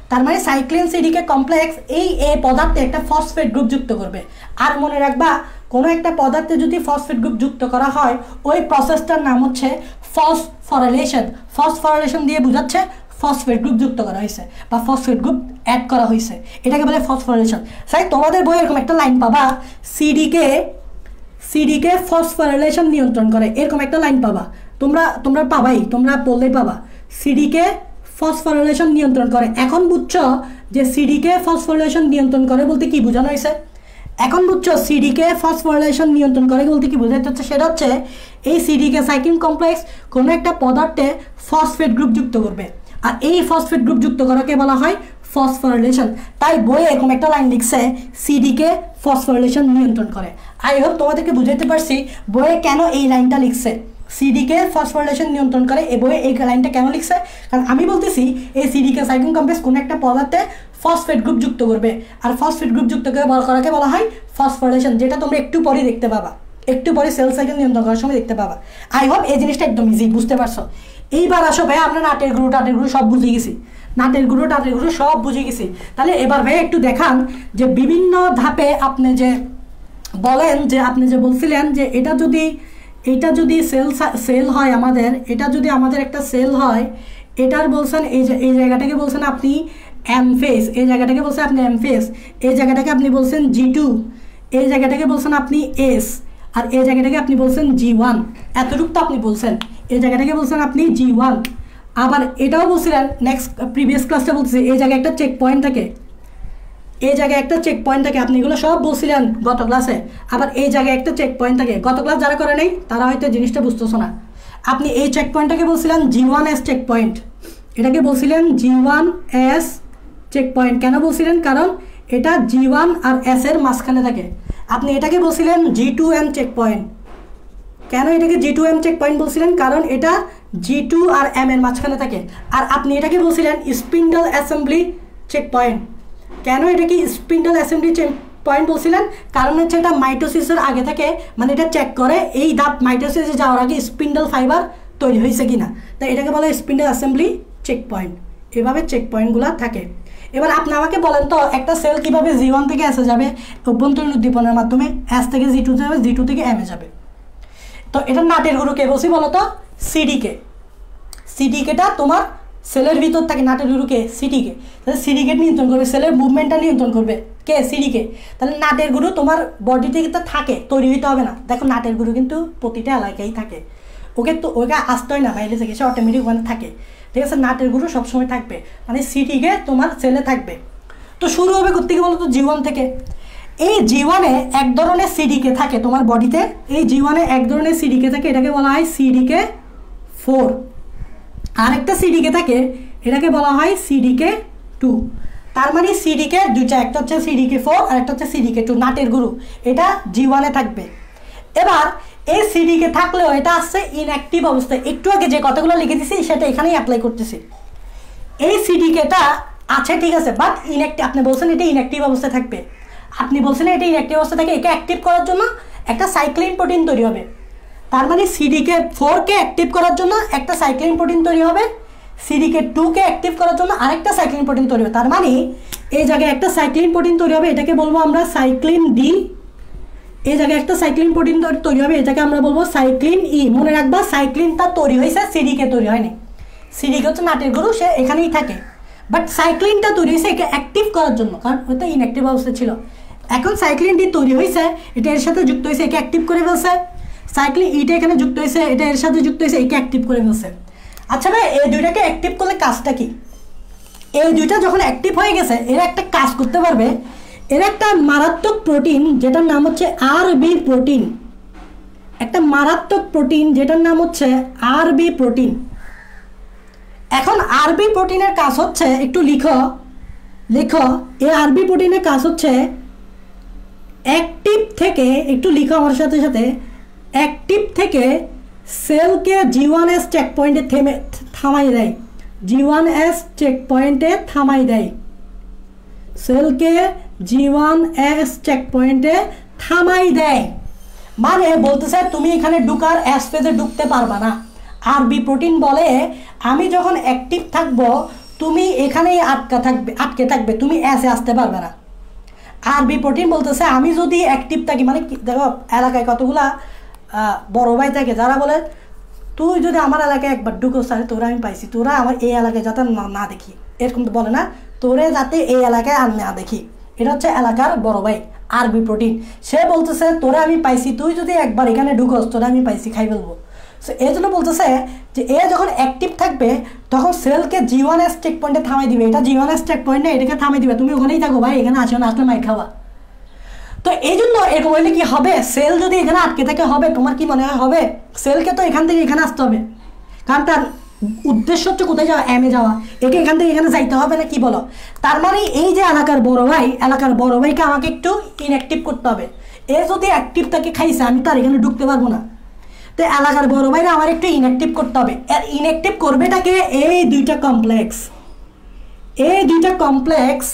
তার মানে সাইক্লিন সিডিকে কমপ্লেক্স এই এ পদার্থে একটা ফসফেট গ্রুপ যুক্ত করবে। আর মনে রাখবা, কোনো একটা পদার্থে যদি ফসফেট গ্রুপ যুক্ত করা হয়, ওই প্রসেসটার নাম হচ্ছে ফসফোরাইলেশন। ফসফোরাইলেশন দিয়ে বোঝাচ্ছে ফসফেট গ্রুপ যুক্ত করা হয়েছে বা ফসফেট গ্রুপ অ্যাড করা হয়েছে, এটাকে বলে ফসফোরাইলেশন। তাই তোমাদের বই এরকম একটা লাইন পাবা, সিডিকে ফসফোরাইলেশন নিয়ন্ত্রণ করে, এরকম একটা লাইন পাবা। তোমরা পাবাই, তোমরা পড়লেই পাবা সিডিকে ফসফোরাইলেশন নিয়ন্ত্রণ করে। এখন বুঝছো যে সিডিকে ফসফোরাইলেশন নিয়ন্ত্রণ করে বলতে কি বোঝানো হয়েছে? এখন বুঝছো সিডিকে ফসফোরাইলেশন নিয়ন্ত্রণ করে বলতে কি বোঝাতে হচ্ছে? সেটা হচ্ছে এই সিডিকে সাইক্লিন কমপ্লেক্স কোনো একটা পদার্থে ফসফেট গ্রুপ যুক্ত করবে, আর এই ফসফেট গ্রুপ যুক্ত করাকে বলা হয় ফসফোরাইলেশন। তাই বইয়ে এরকম একটা লাইন লিখছে, সিডিকে ফসফোরাইলেশন নিয়ন্ত্রণ করে। আই হোপ তোমাদেরকে বুঝাইতে পারছি বইয়ে কেন এই লাইনটা লিখছে, সিডিকে ফসফোরাইলেশন নিয়ন্ত্রণ করে। এই বইয়ে এই লাইনটা কেন লিখছে? কারণ আমি বলতেছি এই সিডিকে সাইক্লিন কমপ্লেক্স কোনো একটা পদার্থে ফসফেট গ্রুপ যুক্ত করবে, আর ফসফেট গ্রুপ যুক্ত করাকে বলা হয় ফসফোরাইলেশন, যেটা তোমরা একটু পরে দেখতে পাবা, একটু পরে সেল সাইকেল নিয়ন্ত্রণ করার সময় দেখতে পাবা। আই হোপ এই জিনিসটা একদম ইজি, বুঝতে পারছো। এইবার আসো ভাই, আমরা নাটের গুরু সব বুঝে গেছি, নাটের গুরু সব বুঝে গেছি। তাহলে এবার ভাই একটু দেখান যে বিভিন্ন ধাপে আপনি যে বলেন, যে আপনি যে বলছিলেন যে এটা যদি সেল হয় আমাদের, এটা যদি আমাদের একটা সেল হয়, এটার বলছেন এই জায়গাটাকে বলছেন আপনি এমফেস, এই জায়গাটাকে বলছেন আপনি এমফেস, এই জায়গাটাকে আপনি বলছেন G2, এই জায়গাটাকে বলছেন আপনি S, আর এই জায়গাটাকে আপনি বলছেন G1। এতটুকু তো আপনি বলছেন। এই জায়গাটাকে বলছেন আপনি G1। আবার এটাও বলছিলেন, নেক্সট প্রিভিয়াস ক্লাসটা বলতেছি, এই জায়গায় একটা চেক পয়েন্ট থাকে, এই জায়গায় একটা চেক পয়েন্ট থাকে, আপনি এগুলো সব বলছিলেন গত ক্লাসে। আবার এই জায়গায় একটা চেক পয়েন্ট থাকে, গত ক্লাস যারা করে নেই তারা হয়তো জিনিসটা বুঝতেছো না। আপনি এই চেক পয়েন্টটাকে বলছিলেন G1S চেক পয়েন্ট, এটাকে বলছিলেন G1S চেক পয়েন্ট। কেন বলছিলেন? কারণ এটা G1 আর S এর মাঝখানে থাকে। আপনি এটাকে বলছিলেন G2M চেক পয়েন্ট। কেন এটাকে G2M চেক পয়েন্ট বলছিলেন? কারণ এটা G2 আর M এর মাঝখানে থাকে। আর আপনি এটাকে বলছিলেন স্পিন্ডল অ্যাসেম্বলি চেক পয়েন্ট। কেন এটাকে স্পিন্ডল অ্যাসেম্বলি চেক পয়েন্ট বলছিলেন? কারণ হচ্ছে এটা মাইটোসিসের আগে থেকে, মানে এটা চেক করে এই ধাপ মাইটোসিসে যাওয়ার আগে স্পিন্ডল ফাইবার তৈরি হয়েছে কিনা, তাই এটাকে বলে স্পিন্ডল অ্যাসেম্বলি চেক পয়েন্ট। এভাবে চেক পয়েন্টগুলো থাকে। এবার আপনি আমাকে বলেন তো, একটা সেল কীভাবে G1 থেকে S এ যাবে? অভ্যন্তরীণ উদ্দীপনার মাধ্যমে। S থেকে G2 যাবে, G2 থেকে M এ যাবে। তো এটা নাটের গুরু কে বলছি বলো তো? সিডিকেটা তোমার সেলের ভিতর থাকে, নাটের গুরুকে সিডিকে। তাহলে সিডিকে নিয়ন্ত্রণ করবে, সেলের মুভমেন্টটা নিয়ন্ত্রণ করবে কে? সিডিকে। তাহলে নাটের গুরু তোমার বডিতে কিন্তু থাকে, তৈরি হইতে হবে না। দেখো নাটের গুরু কিন্তু প্রতিটা এলাকায় থাকে, ওকে আসতে হয় না বাইরে থেকে, সে অটোমেটিক ওখানে থাকে। ঠিক আছে, নাটের গুরু সবসময় থাকবে, মানে সিডিকে তোমার সেলে থাকবে। তো শুরু হবে কোথেকে বলো তো? G1 থেকে। এই G1-এ এক ধরনের সিডিকে থাকে তোমার বডিতে, এই G1-এ এক ধরনের সিডিকে থাকে, এটাকে বলা হয় CDK4। আরেকটা সিডিকে থাকে, এটাকে বলা হয় CDK2। তার মানে সিডিকে দুইটা, একটা হচ্ছে CDK4 আর একটা হচ্ছে CDK2। নাটের গুরু এটা G1-এ থাকবে। এবার এই সিডিকে থাকলেও এটা আসছে ইনঅ্যাক্টিভ অবস্থায়। একটু আগে যে কথাগুলো লিখে দিছি সেটা এখানেই অ্যাপ্লাই করতেছি। এই সিডিকেটা আছে, ঠিক আছে, বাট ইনঅ্যাক্টিভ। আপনি বলছেন এটা ইনঅ্যাক্টিভ অবস্থায় থাকবে, আপনি বলছেন এটা ইনঅ্যাক্টিভ অবস্থা থাকে, একে অ্যাক্টিভ করার জন্য একটা সাইক্লিন প্রোটিন তৈরি হবে। তার মানে CDK4-কে অ্যাক্টিভ করার জন্য একটা সাইক্লিন প্রোটিন তৈরি হবে, CDK2 কে অ্যাক্টিভ করার জন্য আরেকটা সাইক্লিন প্রোটিন তৈরি হবে। তার মানে এই জায়গায় একটা সাইক্লিন প্রোটিন তৈরি হবে, এটাকে বলবো আমরা সাইক্লিন ডি। এই জায়গায় একটা সাইক্লিন প্রোটিন তৈরি হবে, এটাকে আমরা বলবো সাইক্লিন ই। মনে রাখবা সাইক্লিনটা তৈরি হয়েছে, সিডিকে তৈরি হয়নি। সিডিকে হচ্ছে নাটের গরু, সে এখানেই থাকে, বাট সাইক্লিনটা তৈরি হয়েছে একে অ্যাক্টিভ করার জন্য, কারণ ওটা ইনঅ্যাক্টিভ অবস্থায় ছিল। এখন সাইক্লিন ডি তৈরি হয়েছে, এটা এর সাথে যুক্ত হয়েছে, একে অ্যাক্টিভ করে ফেলছে। সাইক্লিন ইটা এখানে যুক্ত হয়েছে, এটা এর সাথে যুক্ত হয়েছে, একে অ্যাক্টিভ করে ফেলছে। আচ্ছা ভাই, এই দুইটাকে অ্যাক্টিভ করলে কাজটা কি? এই দুইটা যখন অ্যাক্টিভ হয়ে গেছে, এরা একটা কাজ করতে পারবে। এরা একটা মারাত্মক প্রোটিন যেটার নাম হচ্ছে আরবি প্রোটিন, একটা মারাত্মক প্রোটিন যেটার নাম হচ্ছে আরবি প্রোটিন। এখন আরবি প্রোটিনের কাজ হচ্ছে, একটু লিখো, এই আরবি প্রোটিনের কাজ হচ্ছে অ্যাক্টিভ থেকে, একটু লিখো আমার সাথে সাথে, অ্যাক্টিভ থেকে সেলকে G1S চেক পয়েন্টে থামাই দেয়, G1S চেক পয়েন্টে থামাই দেয়, সেলকে G1S চেক পয়েন্টে থামাই দেয়। মানে বলতেছে তুমি এখানে ঢুকার এস ফেজে ঢুকতে পারবা না। আরবি প্রোটিন বলে আমি যখন অ্যাক্টিভ থাকবো তুমি এখানেই আটকে থাকবে, তুমি এসে আসতে পারবে না। আরবি প্রোটিন বলতেছে আমি যদি অ্যাক্টিভ থাকি, মানে দেখো এলাকায় কতগুলা বড় ভাই থাকে যারা বলে তুই যদি আমার এলাকায় একবার ঢুকোস তাহলে তোরা আমি পাইছি, তোরা আমার এই এলাকায় যাতে না দেখি, এরকম তো বলে না, তোরে যাতে এই এলাকায় আর না দেখি। এটা হচ্ছে এলাকার বড় ভাই আরবি প্রোটিন। সে বলতেছে তোরা আমি পাইছি, তুই যদি একবার এখানে ঢুকোস তোরা আমি পাইছি, খাই ফেলবো। সো এই জন্য বলতেছে যে এ যখন অ্যাক্টিভ থাকবে তখন সেলকে G1S চেক পয়েন্টে থামাই দিবে। এটা G1S চেক পয়েন্টে এটাকে থামাই দিবে, তুমি ওখানেই থাকো ভাই, এখানে আসো না, আসলে মাই খাওয়া। তো এই জন্য এরকম হইলে কি হবে, সেল যদি এখানে আটকে থাকে হবে, তোমার কি মনে হয় হবে? সেলকে তো এখান থেকে এখানে আসতে হবে, কারণ তার উদ্দেশ্য হচ্ছে কোথায় যাওয়া, এমে যাওয়া, একে এখান থেকে এখানে যাইতে হবে না, কি বলো? তার মানে এই যে এলাকার বড় ভাইকে আমাকে একটু ইনঅ্যাক্টিভ করতে হবে। এ যদি অ্যাক্টিভ থাকে খাইছে, আমি তো আর এখানে ঢুকতে পারবো না। তো এলাকার বড় ভাইরা আমার একটু ইনঅ্যাক্টিভ করতে হবে। আর ইনঅ্যাক্টিভ করবেটাকে এই দুইটা কমপ্লেক্স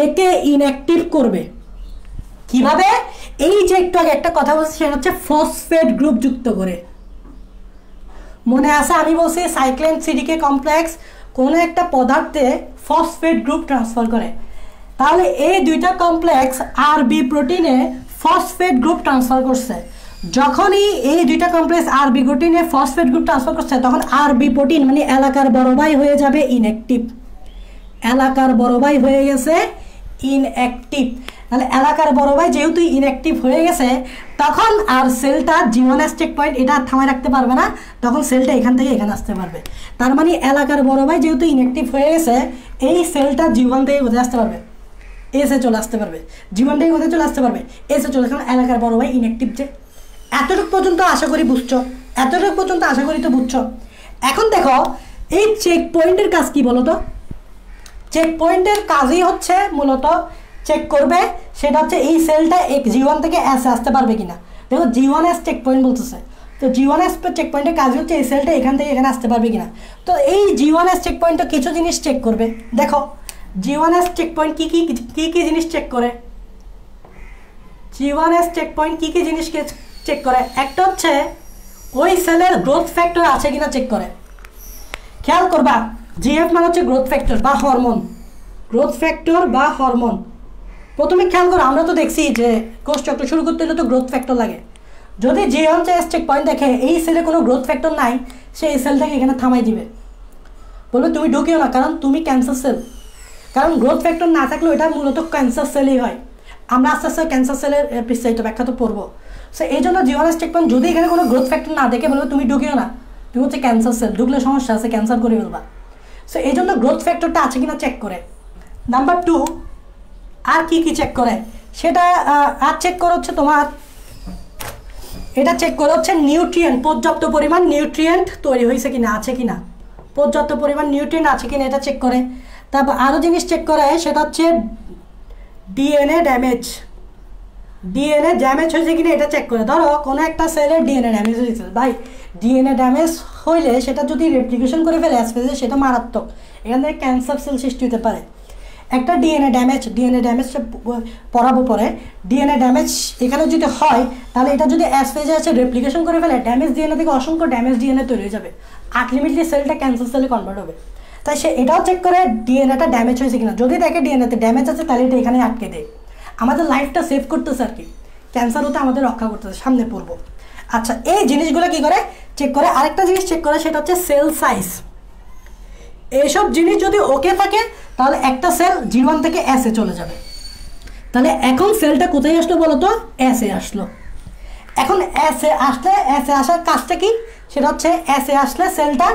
একে ইনঅ্যাক্টিভ করবে কিভাবে? এই যে একটু আগে একটা কথা বলছি, সেটা হচ্ছে ফসফেট গ্রুপ যুক্ত করে। মনে আছে আমি বলছি সাইক্লিন সিডিকে কমপ্লেক্স কোনো একটা পদার্থে ফসফেট গ্রুপ ট্রান্সফার করে। তাহলে এই দুইটা কমপ্লেক্স আরবি প্রোটিনে ফসফেট গ্রুপ ট্রান্সফার করছে। যখনই এই দুইটা কমপ্লেক্স আরবি প্রোটিনে ফসফেট গ্রুপ ট্রান্সফার করছে, তখন আরবি প্রোটিন মানে এলাকার বড় ভাই হয়ে যাবে ইনঅ্যাক্টিভ। এলাকার বড় ভাই হয়ে গেছে ইনঅ্যাক্টিভ। তাহলে এলাকার বড় ভাই যেহেতু ইনঅ্যাক্টিভ হয়ে গেছে, তখন আর সেলটা G1S চেক পয়েন্ট এটা থামায় রাখতে পারবে না, তখন সেলটা এখান থেকে এখানে আসতে পারবে। তার মানে এলাকার বড় ভাই যেহেতু ইনঅ্যাক্টিভ হয়ে গেছে, এই সেলটা G1 থেকে কোথায় আসতে পারবে, এসে চলে আসতে পারবে। G1 থেকে কোথায় চলে আসতে পারবে, এসে চলে। কারণ এলাকার বড় ভাই ইনঅ্যাক্টিভ। যে এতটুকু পর্যন্ত আশা করি বুঝছো, এতটুকু পর্যন্ত আশা করি তো বুঝছো। এখন দেখো এই চেক পয়েন্টের কাজ কি বলো তো? চেক পয়েন্টের কাজই হচ্ছে মূলত চেক করবে, সেটা হচ্ছে এই সেলটা G1 থেকে এসে আসতে পারবে কিনা। দেখো G1S চেক পয়েন্ট বলতেছে, তো G1S চেক পয়েন্টের কাজ হচ্ছে এই সেলটা এখান থেকে এখানে আসতে পারবে কিনা। তো এই G1S চেক পয়েন্টটা কিছু জিনিস চেক করবে। দেখো G1S চেক পয়েন্ট কি জিনিস চেক করে? G1S চেক পয়েন্ট কি জিনিসকে চেক করে? একটা হচ্ছে ওই সেলের গ্রোথ ফ্যাক্টর আছে কিনা চেক করে। খেয়াল করবা, GF মানে হচ্ছে গ্রোথ ফ্যাক্টর বা হরমোন। গ্রোথ ফ্যাক্টর বা হরমোন প্রথমে খেয়াল করো, আমরা তো দেখছি যে কোষ চক্র শুরু করতে হলে তো গ্রোথ ফ্যাক্টর লাগে। যদি G1S চেক পয়েন্ট দেখে এই সেলে কোনো গ্রোথ ফ্যাক্টর নাই, সে এই সেলটাকে এখানে থামাই দিবে, বলবে তুমি ঢুকিও না, কারণ তুমি ক্যান্সার সেল। কারণ গ্রোথ ফ্যাক্টর না থাকলেও এটা মূলত ক্যান্সার সেলই হয়। আমরা আস্তে আস্তে ক্যান্সার সেলের বিস্তারিত ব্যাখ্যা তো পড়বো। সো এই জন্য G1S চেক পয়েন্ট যদি এখানে কোনো গ্রোথ ফ্যাক্টর না দেখে, বলবে তুমি ঢুকিও না, তুমি হচ্ছে ক্যান্সার সেল, ঢুকলে সমস্যা আছে, ক্যান্সার করে ফেলবা। সো এই জন্য গ্রোথ ফ্যাক্টরটা আছে কিনা চেক করে। নাম্বার 2 আর কি চেক করে, সেটা আর চেক করে হচ্ছে তোমার, এটা চেক করে হচ্ছে নিউট্রিয়েন্ট, পর্যাপ্ত পরিমাণ নিউট্রিয়েন্ট তৈরি হয়েছে কিনা, আছে কিনা, পর্যাপ্ত পরিমাণ নিউট্রিয়েন্ট আছে কিনা এটা চেক করে। তারপর আরও জিনিস চেক করে, সেটা হচ্ছে ডিএনএ ড্যামেজ হয়েছে কিনা এটা চেক করে। ধরো কোনো একটা সেলের ডিএনএ ড্যামেজ হয়েছে, ভাই ডিএনএ ড্যামেজ হইলে সেটা যদি রেপ্লিকেশন করে ফেলে অ্যাসফেজে, সেটা মারাত্মক, এখান থেকে ক্যান্সার সেল সৃষ্টি হতে পারে। একটা ডিএনএ ড্যামেজ পড়াবো পরে। ডিএনএ ড্যামেজ এখানে যদি হয়, তাহলে এটা যদি অ্যাসফেজে আছে রেপ্লিকেশন করে ফেলে, ড্যামেজ ডিএনএ থেকে অসংখ্য ড্যামেজ ডিএনএ তৈরি হয়ে যাবে, আলটিমেটলি সেলটা ক্যান্সার সেলে কনভার্ট হবে। তাই সে এটাও চেক করে ডিএনএটা ড্যামেজ হয়েছে কিনা। যদি দেখে ডিএনএতে ড্যামেজ আছে তাহলে এটা এখানে আটকে দেয়। আমাদের লাইফটা সেভ করতেছে আর কি, ক্যান্সার হতে আমাদের রক্ষা করতেছে, সামনে পড়বো। আচ্ছা, এই জিনিসগুলো কি করে চেক করে? আরেকটা জিনিস চেক করে, সেটা হচ্ছে সেল সাইজ। এইসব জিনিস যদি ওকে থাকে তাহলে একটা সেল G1 থেকে এসে চলে যাবে। তাহলে এখন সেলটা কোথায় আসলো বলো তো? এসে আসলো। এখন এসে আসলে, এসে আসার কাজটা কি? সেটা হচ্ছে এসে আসলে সেলটা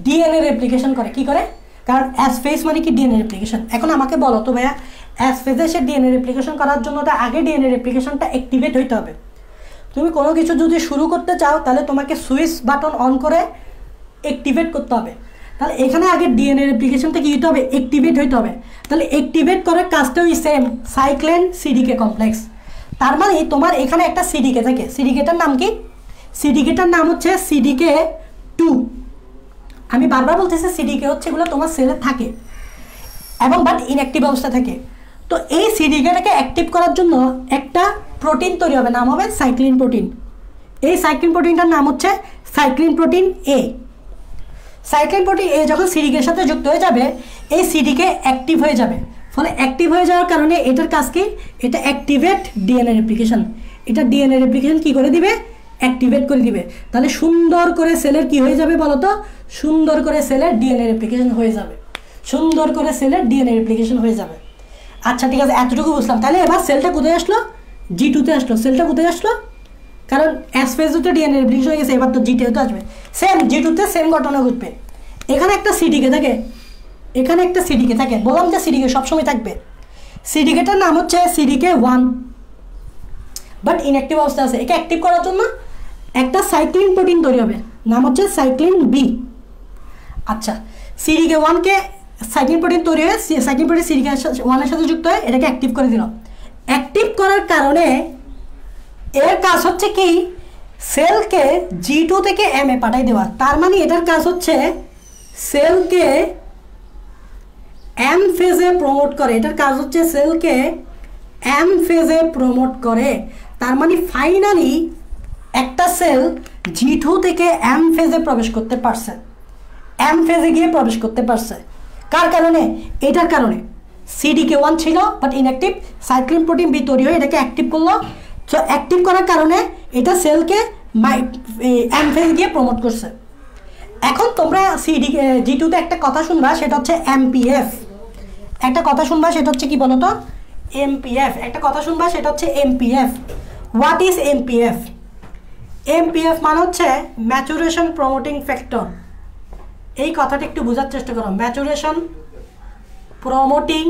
ডিএনএ রেপ্লিকেশন করে। কি করে? কারণ এস ফেজ মানে কি? DNA replication. এখন আমাকে বলো তো ভাইয়া, এস ফেজে সে ডিএনএ রেপ্লিকেশন করার জন্য আগে ডিএনএ রেপ্লিকেশনটা অ্যাক্টিভেট হইতে হবে। তুমি কোনো কিছু যদি শুরু করতে চাও তাহলে তোমাকে সুইচ বাটন অন করে অ্যাক্টিভেট করতে হবে। তাহলে এখানে আগে ডিএনএ রেপ্লিকেশনটা কি হতে হবে? অ্যাক্টিভেট হইতে হবে। তাহলে অ্যাক্টিভেট করার কাজটা ওই সেম, সাইক্লিন সিডিকে কমপ্লেক্স। তার মানে তোমার এখানে একটা সিডিকে থাকে। সিডিকেটার নাম কি? সিডিকেটার নাম হচ্ছে সিডিকে 2। আমি বারবার বলতেছি সিডিকে হচ্ছে এগুলো তোমার সেলে থাকে এবং বাট ইনঅ্যাক্টিভ অবস্থা থাকে। তো এই সিডিকেটাকে অ্যাক্টিভ করার জন্য একটা প্রোটিন তৈরি হবে, নাম হবে সাইক্লিন প্রোটিন। এই সাইক্লিন প্রোটিনটার নাম হচ্ছে সাইক্লিন প্রোটিন এ। সাইক্লিন প্রোটিন এ যখন সিডিকের সাথে যুক্ত হয়ে যাবে, এই সিডিকে অ্যাক্টিভ হয়ে যাবে। ফলে অ্যাক্টিভ হয়ে যাওয়ার কারণে এটার কাজ কি? এটা অ্যাক্টিভেট ডিএনএ রেপ্লিকেশন। এটা ডিএনএ রেপ্লিকেশন কি করে দিবে? অ্যাক্টিভেট করে দিবে। তাহলে সুন্দর করে সেলের কি হয়ে যাবে বলো তো? সুন্দর করে সেলের ডিএনএ রেপ্লিকেশন হয়ে যাবে। সুন্দর করে সেলের ডিএনএ রেপ্লিকেশন হয়ে যাবে। আচ্ছা ঠিক আছে, এতটুকু বুঝলাম। তাহলে এবার সেলটা কোথায় আসলো? G2 তে আসলো। সেলটা কোথায় আসলো? কারণ এস ফেজে ডিএনএ রেপ্লিকেশন হয়ে গেছে, এবার তো G2 তে আসবে। সেম G2 তে সেম ঘটনা ঘটবে। এখানে একটা সিডিকে থাকে, এখানে একটা সিডিকে থাকে। বললাম যে সিডিকে সবসময় থাকবে। সিডিকেটার নাম হচ্ছে সিডিকে 1, বাট ইনঅ্যাক্টিভ অবস্থা আছে। একে অ্যাক্টিভ করার জন্য একটা সাইক্লিন প্রোটিন তৈরি হবে, নাম হচ্ছে সাইক্লিন বি। আচ্ছা, সিডিকে 1কে সাইক্লিন প্রোটিন তৈরি হয়ে সাইক্লিন প্রোটিন সিডিকে 1-এর সাথে যুক্ত হয়ে এটাকে অ্যাক্টিভ করে দিল। অ্যাক্টিভ করার কারণে এর কাজ হচ্ছে কি? সেলকে G2 থেকে M এ পাঠাই দেওয়া। তার মানে এটার কাজ হচ্ছে সেলকে M ফেজে প্রমোট করে। এটার কাজ হচ্ছে সেলকে M ফেজে প্রমোট করে। তার মানে ফাইনালি একটা সেল G2 থেকে M ফেজে প্রবেশ করতে পারছে, M ফেজে গিয়ে প্রবেশ করতে পারছে। কার কারণে? এটার কারণে। CDK1 ছিল but inactive, cyclin protein B তৈরি হয়ে এটাকে অ্যাক্টিভ করলো। সো অ্যাক্টিভ করার কারণে এটা সেলকে M ফেজ গিয়ে প্রমোট করছে। এখন তোমরা G2 তে একটা কথা শুনবা, সেটা হচ্ছে MPF। একটা কথা শুনবা, সেটা হচ্ছে কি বলো তো? MPF। একটা কথা শুনবা, সেটা হচ্ছে MPF। What is MPF? MPF মানে হচ্ছে ম্যাচুরেশন প্রমোটিং ফ্যাক্টর। এই কথাটা একটু বোঝার চেষ্টা করো। Maturation promoting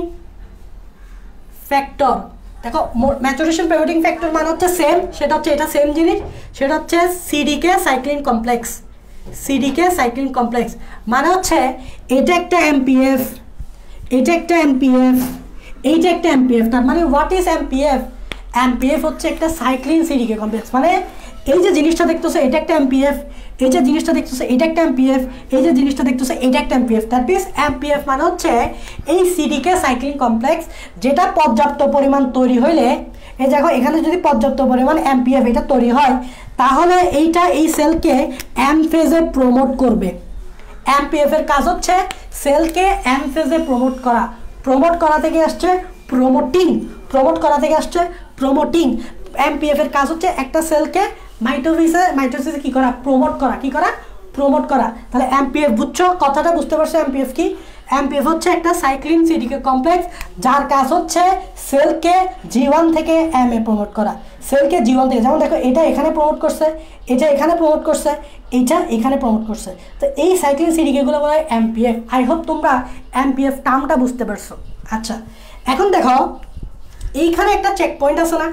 factor. দেখো, ম্যাচুরেশন প্রমোটিং ফ্যাক্টর মানে হচ্ছে সেম, সেটা হচ্ছে এটা সেম জিনিস, সেটা হচ্ছে সিডিকে সাইক্লিন কমপ্লেক্স। সিডিকে সাইক্লিন কমপ্লেক্স মানে হচ্ছে এটা একটা MPF, এটা একটা MPF, এইটা একটা MPF। তার মানে হোয়াট ইজ MPF? MPF হচ্ছে একটা সাইক্লিন সিডিকে কমপ্লেক্স। মানে এই যে জিনিসটা দেখতেছো এটা একটা MPF, এই যে জিনিসটা দেখতেছো এটা একটা MPF, এই যে জিনিসটা দেখতেছো এটা একটা MPF। দ্যাট মিন্স MPF মানে হচ্ছে এই সিডিকে সাইক্লিন কমপ্লেক্স, যেটা পর্যাপ্ত পরিমাণ তৈরি হইলে, এই দেখো এখানে যদি পর্যাপ্ত পরিমাণ MPF এটা তৈরি হয়, তাহলে এইটা এই সেলকে M ফেজে প্রমোট করবে। MPF এর কাজ হচ্ছে সেলকে M ফেজে প্রমোট করা। প্রমোট করা থেকে আসছে প্রমোটিং, প্রমোট করা থেকে আসছে প্রমোটিং। MPF এর কাজ হচ্ছে একটা সেলকে মাইটোসিসে কি করা? প্রমোট করা। কি করা? প্রমোট করা। তাহলে MPF বুঝছো? কথাটা বুঝতে পারছো? MPF কি? MPF হচ্ছে একটা সাইক্লিন সিডিকে কমপ্লেক্স, যার কাজ হচ্ছে সেলকে G1 থেকে M এ প্রমোট করা। সেলকে G1 থেকে, যেমন দেখো এটা এখানে প্রমোট করছে, এটা এখানে প্রমোট করছে, এটা এখানে প্রমোট করছে। তো এই সাইক্লিন সিডিকেগুলো বলা হয় MPF। আই হোপ তোমরা MPF টার্মটা বুঝতে পারছো। আচ্ছা, এখন দেখো এইখানে একটা চেক পয়েন্ট আছে না?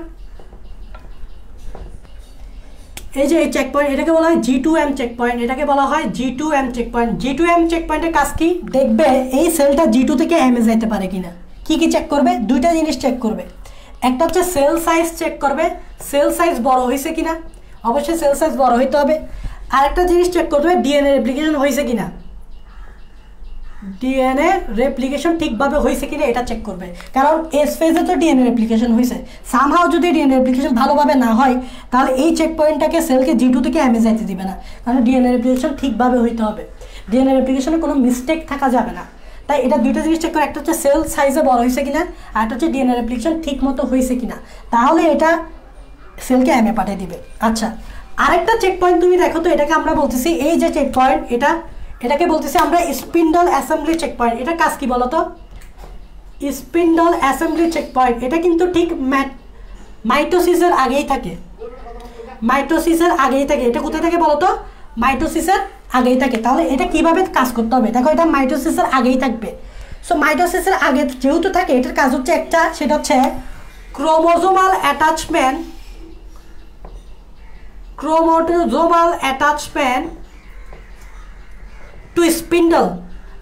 এই যে এই চেক পয়েন্ট, এটাকে বলা হয় G2M চেক পয়েন্ট। এটাকে বলা হয় G2M check point. G2M check পয়েন্টের কাজ কি? দেখবে এই সেলটা G2 থেকে M এ যাইতে পারে কিনা। কি কি চেক করবে? দুইটা জিনিস চেক করবে। একটা হচ্ছে সেল সাইজ চেক করবে, সেল সাইজ বড় হয়েছে কিনা। অবশ্যই সেল সাইজ বড় হইতে হবে। আরেকটা জিনিস চেক করবে, ডিএনএ রেপ্লিকেশন হয়েছে কিনা। ডিএনএ রেপ্লিকেশন ঠিকভাবে হয়েছে কিনা এটা চেক করবে, কারণ এস ফেজে তো ডিএনএ রেপ্লিকেশন হয়েছে। সামহাও যদি ডিএনএ রেপ্লিকেশন ভালোভাবে না হয় তাহলে এই চেক পয়েন্টটাকে সেলকে G2 থেকে এমে যাইতে দিবে না, কারণ ডিএনএ রেপ্লিকেশন ঠিকভাবে হইতে হবে, ডিএনএ রেপ্লিকেশনে কোনো মিস্টেক থাকা যাবে না। তাই এটা দুইটা জিনিস চেক করে, একটা হচ্ছে সেল সাইজে বড় হয়েছে কিনা, আর একটা হচ্ছে ডিএনএ রেপ্লিকেশন ঠিক মতো হয়েছে কিনা, তাহলে এটা সেলকে এমে পাঠিয়ে দিবে। আচ্ছা, আরেকটা চেক পয়েন্ট তুমি দেখো তো, এটাকে আমরা বলতেছি, এই যে চেক পয়েন্ট এটাকে বলতেছি আমরা স্পিন্ডল অ্যাসেম্বলি চেক পয়েন্ট। এটা কাজ কি বলতো? স্পিন্ডল অ্যাসেম্বলি চেক পয়েন্ট এটা কিন্তু ঠিক মাইটোসিসের আগেই থাকে, মাইটোসিসের আগেই থাকে। এটা কোথায় থাকে বলতো? মাইটোসিসের আগেই থাকে। তাহলে এটা কিভাবে কাজ করতে হবে দেখো, এটা মাইটোসিসের আগেই থাকবে। সো মাইটোসিসের আগে যেহেতু থাকে, এটার কাজ হচ্ছে একটা, সেটা হচ্ছে chromosomal attachment, chromosomal attachment two spindle.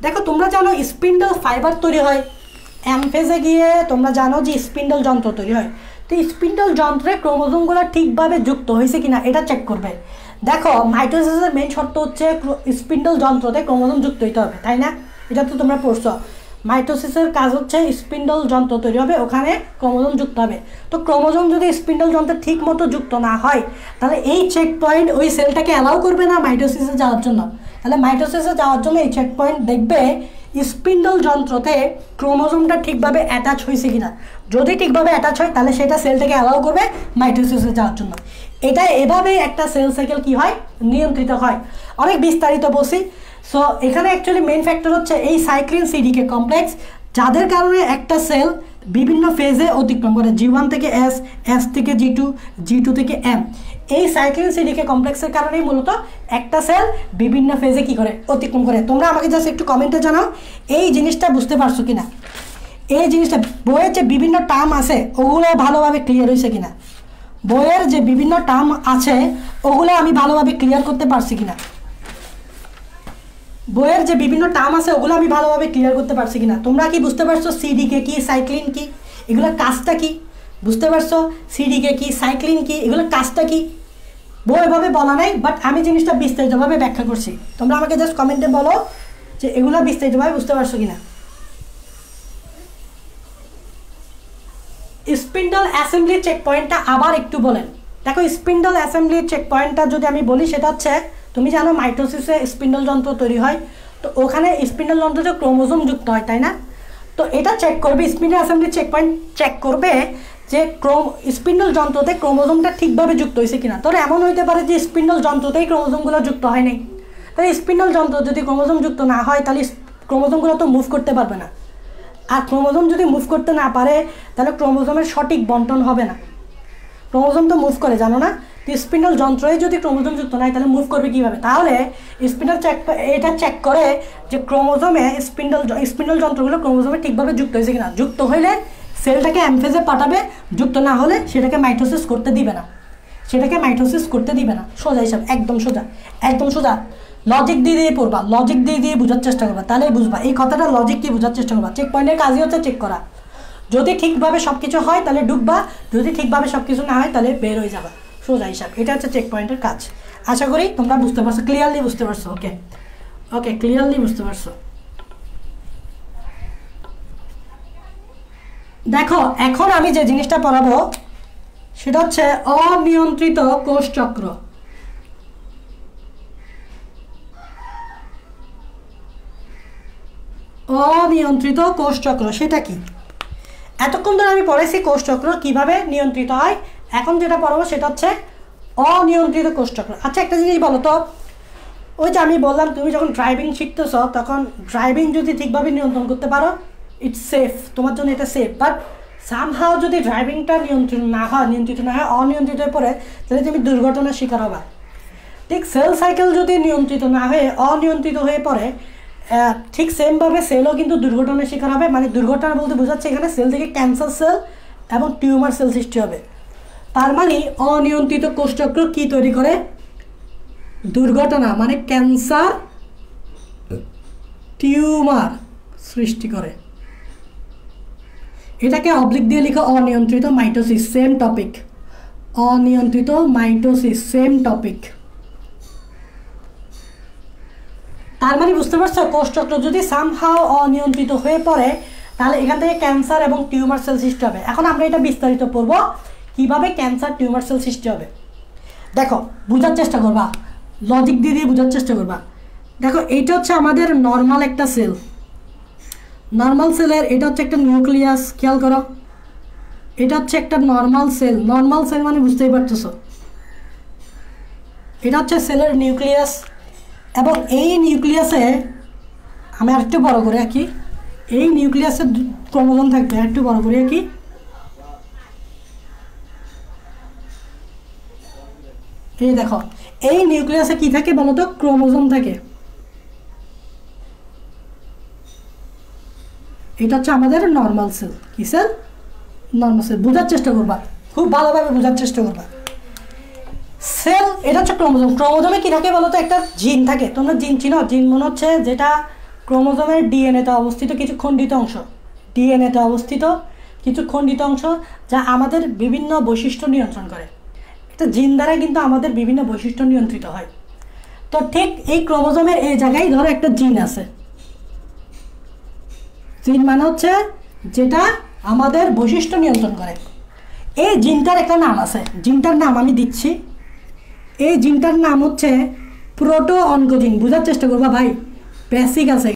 দেখো তোমরা জানো স্পিন্ডল ফাইবার তৈরি হয়, এমফেজে গিয়ে তোমরা জানো যে স্পিন্ডল যন্ত্র তৈরি হয়। তো স্পিন্ডল যন্ত্রে ক্রোমোজোমগুলো ঠিকভাবে যুক্ত হয়েছে কিনা এটা চেক করবে। দেখো মাইটোসিসের মেইন শর্ত হচ্ছে স্পিন্ডল যন্ত্রতে ক্রোমোজোম যুক্ত হইতে হবে, তাই না? এটা তো তোমরা পড়ছো। মাইটোসিসের কাজ হচ্ছে স্পিন্ডল যন্ত্র তৈরি হবে, ওখানে ক্রোমোজোম যুক্ত হবে। তো ক্রোমোজোম যদি স্পিন্ডল যন্ত্রে ঠিক মতো যুক্ত না হয় তাহলে এই চেক পয়েন্ট ওই সেলটাকে অ্যালাউ করবে না মাইটোসিসে যাওয়ার জন্য। তাহলে মাইটোসিসে যাওয়ার জন্য এই চেক পয়েন্ট দেখবে স্পিন্ডল যন্ত্রতে ক্রোমোজোমটা ঠিকভাবে অ্যাটাচ হয়েছে কিনা। যদি ঠিকভাবে অ্যাটাচ হয় তাহলে সেটা সেলটাকে অ্যালাউ করবে মাইটোসিসে যাওয়ার জন্য। এটা এভাবেই একটা সেল সাইকেল কি হয়, নিয়ন্ত্রিত হয়। অনেক বিস্তারিত বলছি। সো এখানে অ্যাকচুয়ালি মেইন ফ্যাক্টর হচ্ছে এই সাইক্লিন সিডিকে কমপ্লেক্স, যাদের কারণে একটা সেল বিভিন্ন ফেজে অতিক্রম করে, G1 থেকে S, S থেকে G2, G2 থেকে M। এই সাইক্লিন সিডিকে কমপ্লেক্সের কারণেই মূলত একটা সেল বিভিন্ন ফেজে কি করে, অতিক্রম করে। তোমরা আমাকে জাস্ট একটু কমেন্টে জানাও এই জিনিসটা বুঝতে পারছো কিনা, এই জিনিসটা বইয়ের যে বিভিন্ন টার্ম আছে ওগুলো ভালোভাবে ক্লিয়ার হয়েছে কিনা, বইয়ের যে বিভিন্ন টার্ম আছে ওগুলো আমি ভালোভাবে ক্লিয়ার করতে পারছি কিনা, বইয়ের যে বিভিন্ন টার্ম আছে ওগুলো আমি ভালোভাবে ক্লিয়ার করতে পারছি কিনা। তোমরা কি বুঝতে পারছো সিডিকে কি, সাইক্লিন কি, এগুলোর কাজটা কি বুঝতে পারছো? সিডিকে কি, সাইক্লিন কি, এগুলোর কাজটা কি? বই এভাবে বলা নাই, বাট আমি জিনিসটা বিস্তারিতভাবে ব্যাখ্যা করছি। তোমরা আমাকে জাস্ট কমেন্টে বলো যে এগুলো বিস্তারিতভাবে বুঝতে পারছো কিনা। স্পিন্ডল অ্যাসেম্বলি চেক পয়েন্টটা আবার একটু বলেন। দেখো স্পিন্ডল অ্যাসেম্বলি চেক পয়েন্টটা যদি আমি বলি, সেটা হচ্ছে তুমি জানো মাইটোসিসে স্পিন্ডল যন্ত্র তৈরি হয়, তো ওখানে স্পিন্ডল যন্ত্রতে ক্রোমোজোম যুক্ত হয়, তাই না? তো এটা চেক করবে, spindle assembly check point check করবে যে স্পিন্ডল যন্ত্রতে ক্রোমোজোমটা ঠিকভাবে যুক্ত হয়েছে কিনা। তোর এমন হইতে পারে যে স্পিন্ডল যন্ত্রতেই ক্রোমোজোমগুলো যুক্ত হয় নাই, তাহলে স্পিন্ডল যন্ত্র যদি ক্রোমোজোম যুক্ত না হয় তাহলে ক্রোমোজোমগুলো তো মুভ করতে পারবে না, আর ক্রোমোজোম যদি মুভ করতে না পারে তাহলে ক্রোমোজোমের সঠিক বন্টন হবে না। ক্রোমোজোম তো মুভ করে জানো না, তো স্পিন্ডল যন্ত্রই যদি ক্রোমোজোম যুক্ত নাই তাহলে মুভ করবে কীভাবে? তাহলে স্পিন্ডল এটা চেক করে যে ক্রোমোজোমে স্পিন্ডল যন্ত্রগুলো ক্রোমোজোমে ঠিকভাবে যুক্ত হয়েছে কিনা। যুক্ত হইলে সেলটাকে এমফেজে পাঠাবে, যুক্ত না হলে সেটাকে মাইটোসিস করতে দিবে না, সেটাকে মাইটোসিস করতে দিবে না। সোজা হিসাব, একদম সোজা, একদম সোজা। লজিক দিয়ে পড়বা, লজিক দিয়ে বোঝার চেষ্টা করবা, তাহলেই বুঝবা। এই কথাটা লজিক দিয়ে বোঝার চেষ্টা করবা। চেক পয়েন্টের কাজই হচ্ছে চেক করা। যদি ঠিকভাবে সব কিছু হয় তাহলে ঢুকবা, যদি ঠিকভাবে সব কিছু না হয় তাহলে বের হয়ে যাবা। সোজা হিসাব, এটা হচ্ছে চেক পয়েন্টের কাজ। আশা করি তোমরা বুঝতে পারছো, ক্লিয়ারলি বুঝতে পারছো। ওকে ওকে, ক্লিয়ারলি বুঝতে পারছো। দেখো এখন আমি যে জিনিসটা পড়াবো সেটা হচ্ছে অনিয়ন্ত্রিত কোষ চক্র। অনিয়ন্ত্রিত কোষ চক্র সেটা কি? এতক্ষণ ধরে আমি পড়েছি কোষ চক্র কিভাবে নিয়ন্ত্রিত হয়, এখন যেটা পড়াবো সেটা হচ্ছে অনিয়ন্ত্রিত কোষ চক্র। আচ্ছা একটা জিনিস বলো তো, ওই যে আমি বললাম তুমি যখন ড্রাইভিং শিখতেছ তখন ড্রাইভিং যদি ঠিকভাবে নিয়ন্ত্রণ করতে পারো ইটস সেফ, তোমার জন্য এটা সেফ। বাট সামহাও যদি ড্রাইভিংটা নিয়ন্ত্রিত না হয়, অনিয়ন্ত্রিত হয়ে পড়ে, তাহলে তুমি দুর্ঘটনার শিকার হবা। ঠিক সেল সাইকেল যদি নিয়ন্ত্রিত না হয়ে অনিয়ন্ত্রিত হয়ে পড়ে, ঠিক সেমভাবে সেলও কিন্তু দুর্ঘটনার শিকার হবে। মানে দুর্ঘটনা বলতে বোঝাচ্ছে এখানে সেল থেকে ক্যান্সার সেল এবং টিউমার সেল সৃষ্টি হবে। তার মানে অনিয়ন্ত্রিত কোষচক্র কি তৈরি করে? দুর্ঘটনা, মানে ক্যান্সার, টিউমার সৃষ্টি করে। এটাকে অবলিক দিয়ে লিখো অনিয়ন্ত্রিত মাইটোসিস, সেম টপিক। অনিয়ন্ত্রিত মাইটোসিস, সেম টপিক। তার মানে বুঝতে পারছো, কোষচক্র যদি সামহাও অনিয়ন্ত্রিত হয়ে পড়ে তাহলে এখান থেকে ক্যান্সার এবং টিউমার সেল সৃষ্টি হবে। এখন আমরা এটা বিস্তারিত পড়ব কিভাবে ক্যান্সার টিউমার সেল সৃষ্টি হবে। দেখো বোঝার চেষ্টা করবা, লজিক দিয়ে দিয়ে বোঝার চেষ্টা করবা। দেখো এইটা হচ্ছে আমাদের নর্মাল একটা সেল, নর্মাল সেলের এটা হচ্ছে একটা নিউক্লিয়াস, খেয়াল করো এটা হচ্ছে একটা নর্মাল সেল। নর্মাল সেল মানে বুঝতেই পারতেছো, এটা হচ্ছে সেলের নিউক্লিয়াস। এবং এই নিউক্লিয়াসে আমি আরেকটু বড় করে আঁকি, এই নিউক্লিয়াসে ক্রোমোজোম থাকবে, আরেকটু বড় করে আঁকি। এই দেখো এই নিউক্লিয়াসে কি থাকে বলো তো, ক্রোমোজোম থাকে। এটা হচ্ছে আমাদের নর্মাল সেল। কি সেল? Normal cell. বোঝার চেষ্টা করবা, খুব ভালোভাবে বোঝার চেষ্টা করবা। সেল এটা হচ্ছে ক্রোমোজোম। ক্রোমোজোমে কি থাকে বলো তো, একটা জিন থাকে। তোমরা জিন চিনো? জিন মনে হচ্ছে যেটা ক্রোমোজোমের ডিএনএতে অবস্থিত কিছু খণ্ডিত অংশ, ডিএনএতে অবস্থিত কিছু খণ্ডিত অংশ যা আমাদের বিভিন্ন বৈশিষ্ট্য নিয়ন্ত্রণ করে। এটা জিন দ্বারা কিন্তু আমাদের বিভিন্ন বৈশিষ্ট্য নিয়ন্ত্রিত হয়। তো ঠিক এই ক্রোমোজোমের এই জায়গায় ধরো একটা জিন আছে। জিন মানে হচ্ছে যেটা আমাদের বৈশিষ্ট্য নিয়ন্ত্রণ করে। এই জিনটার একটা নাম আছে, জিনটার নাম আমি দিচ্ছি। এই জিনটার নাম হচ্ছে প্রোটো অনকোজিন। বোঝার চেষ্টা করবা ভাই, বেসিক আছে।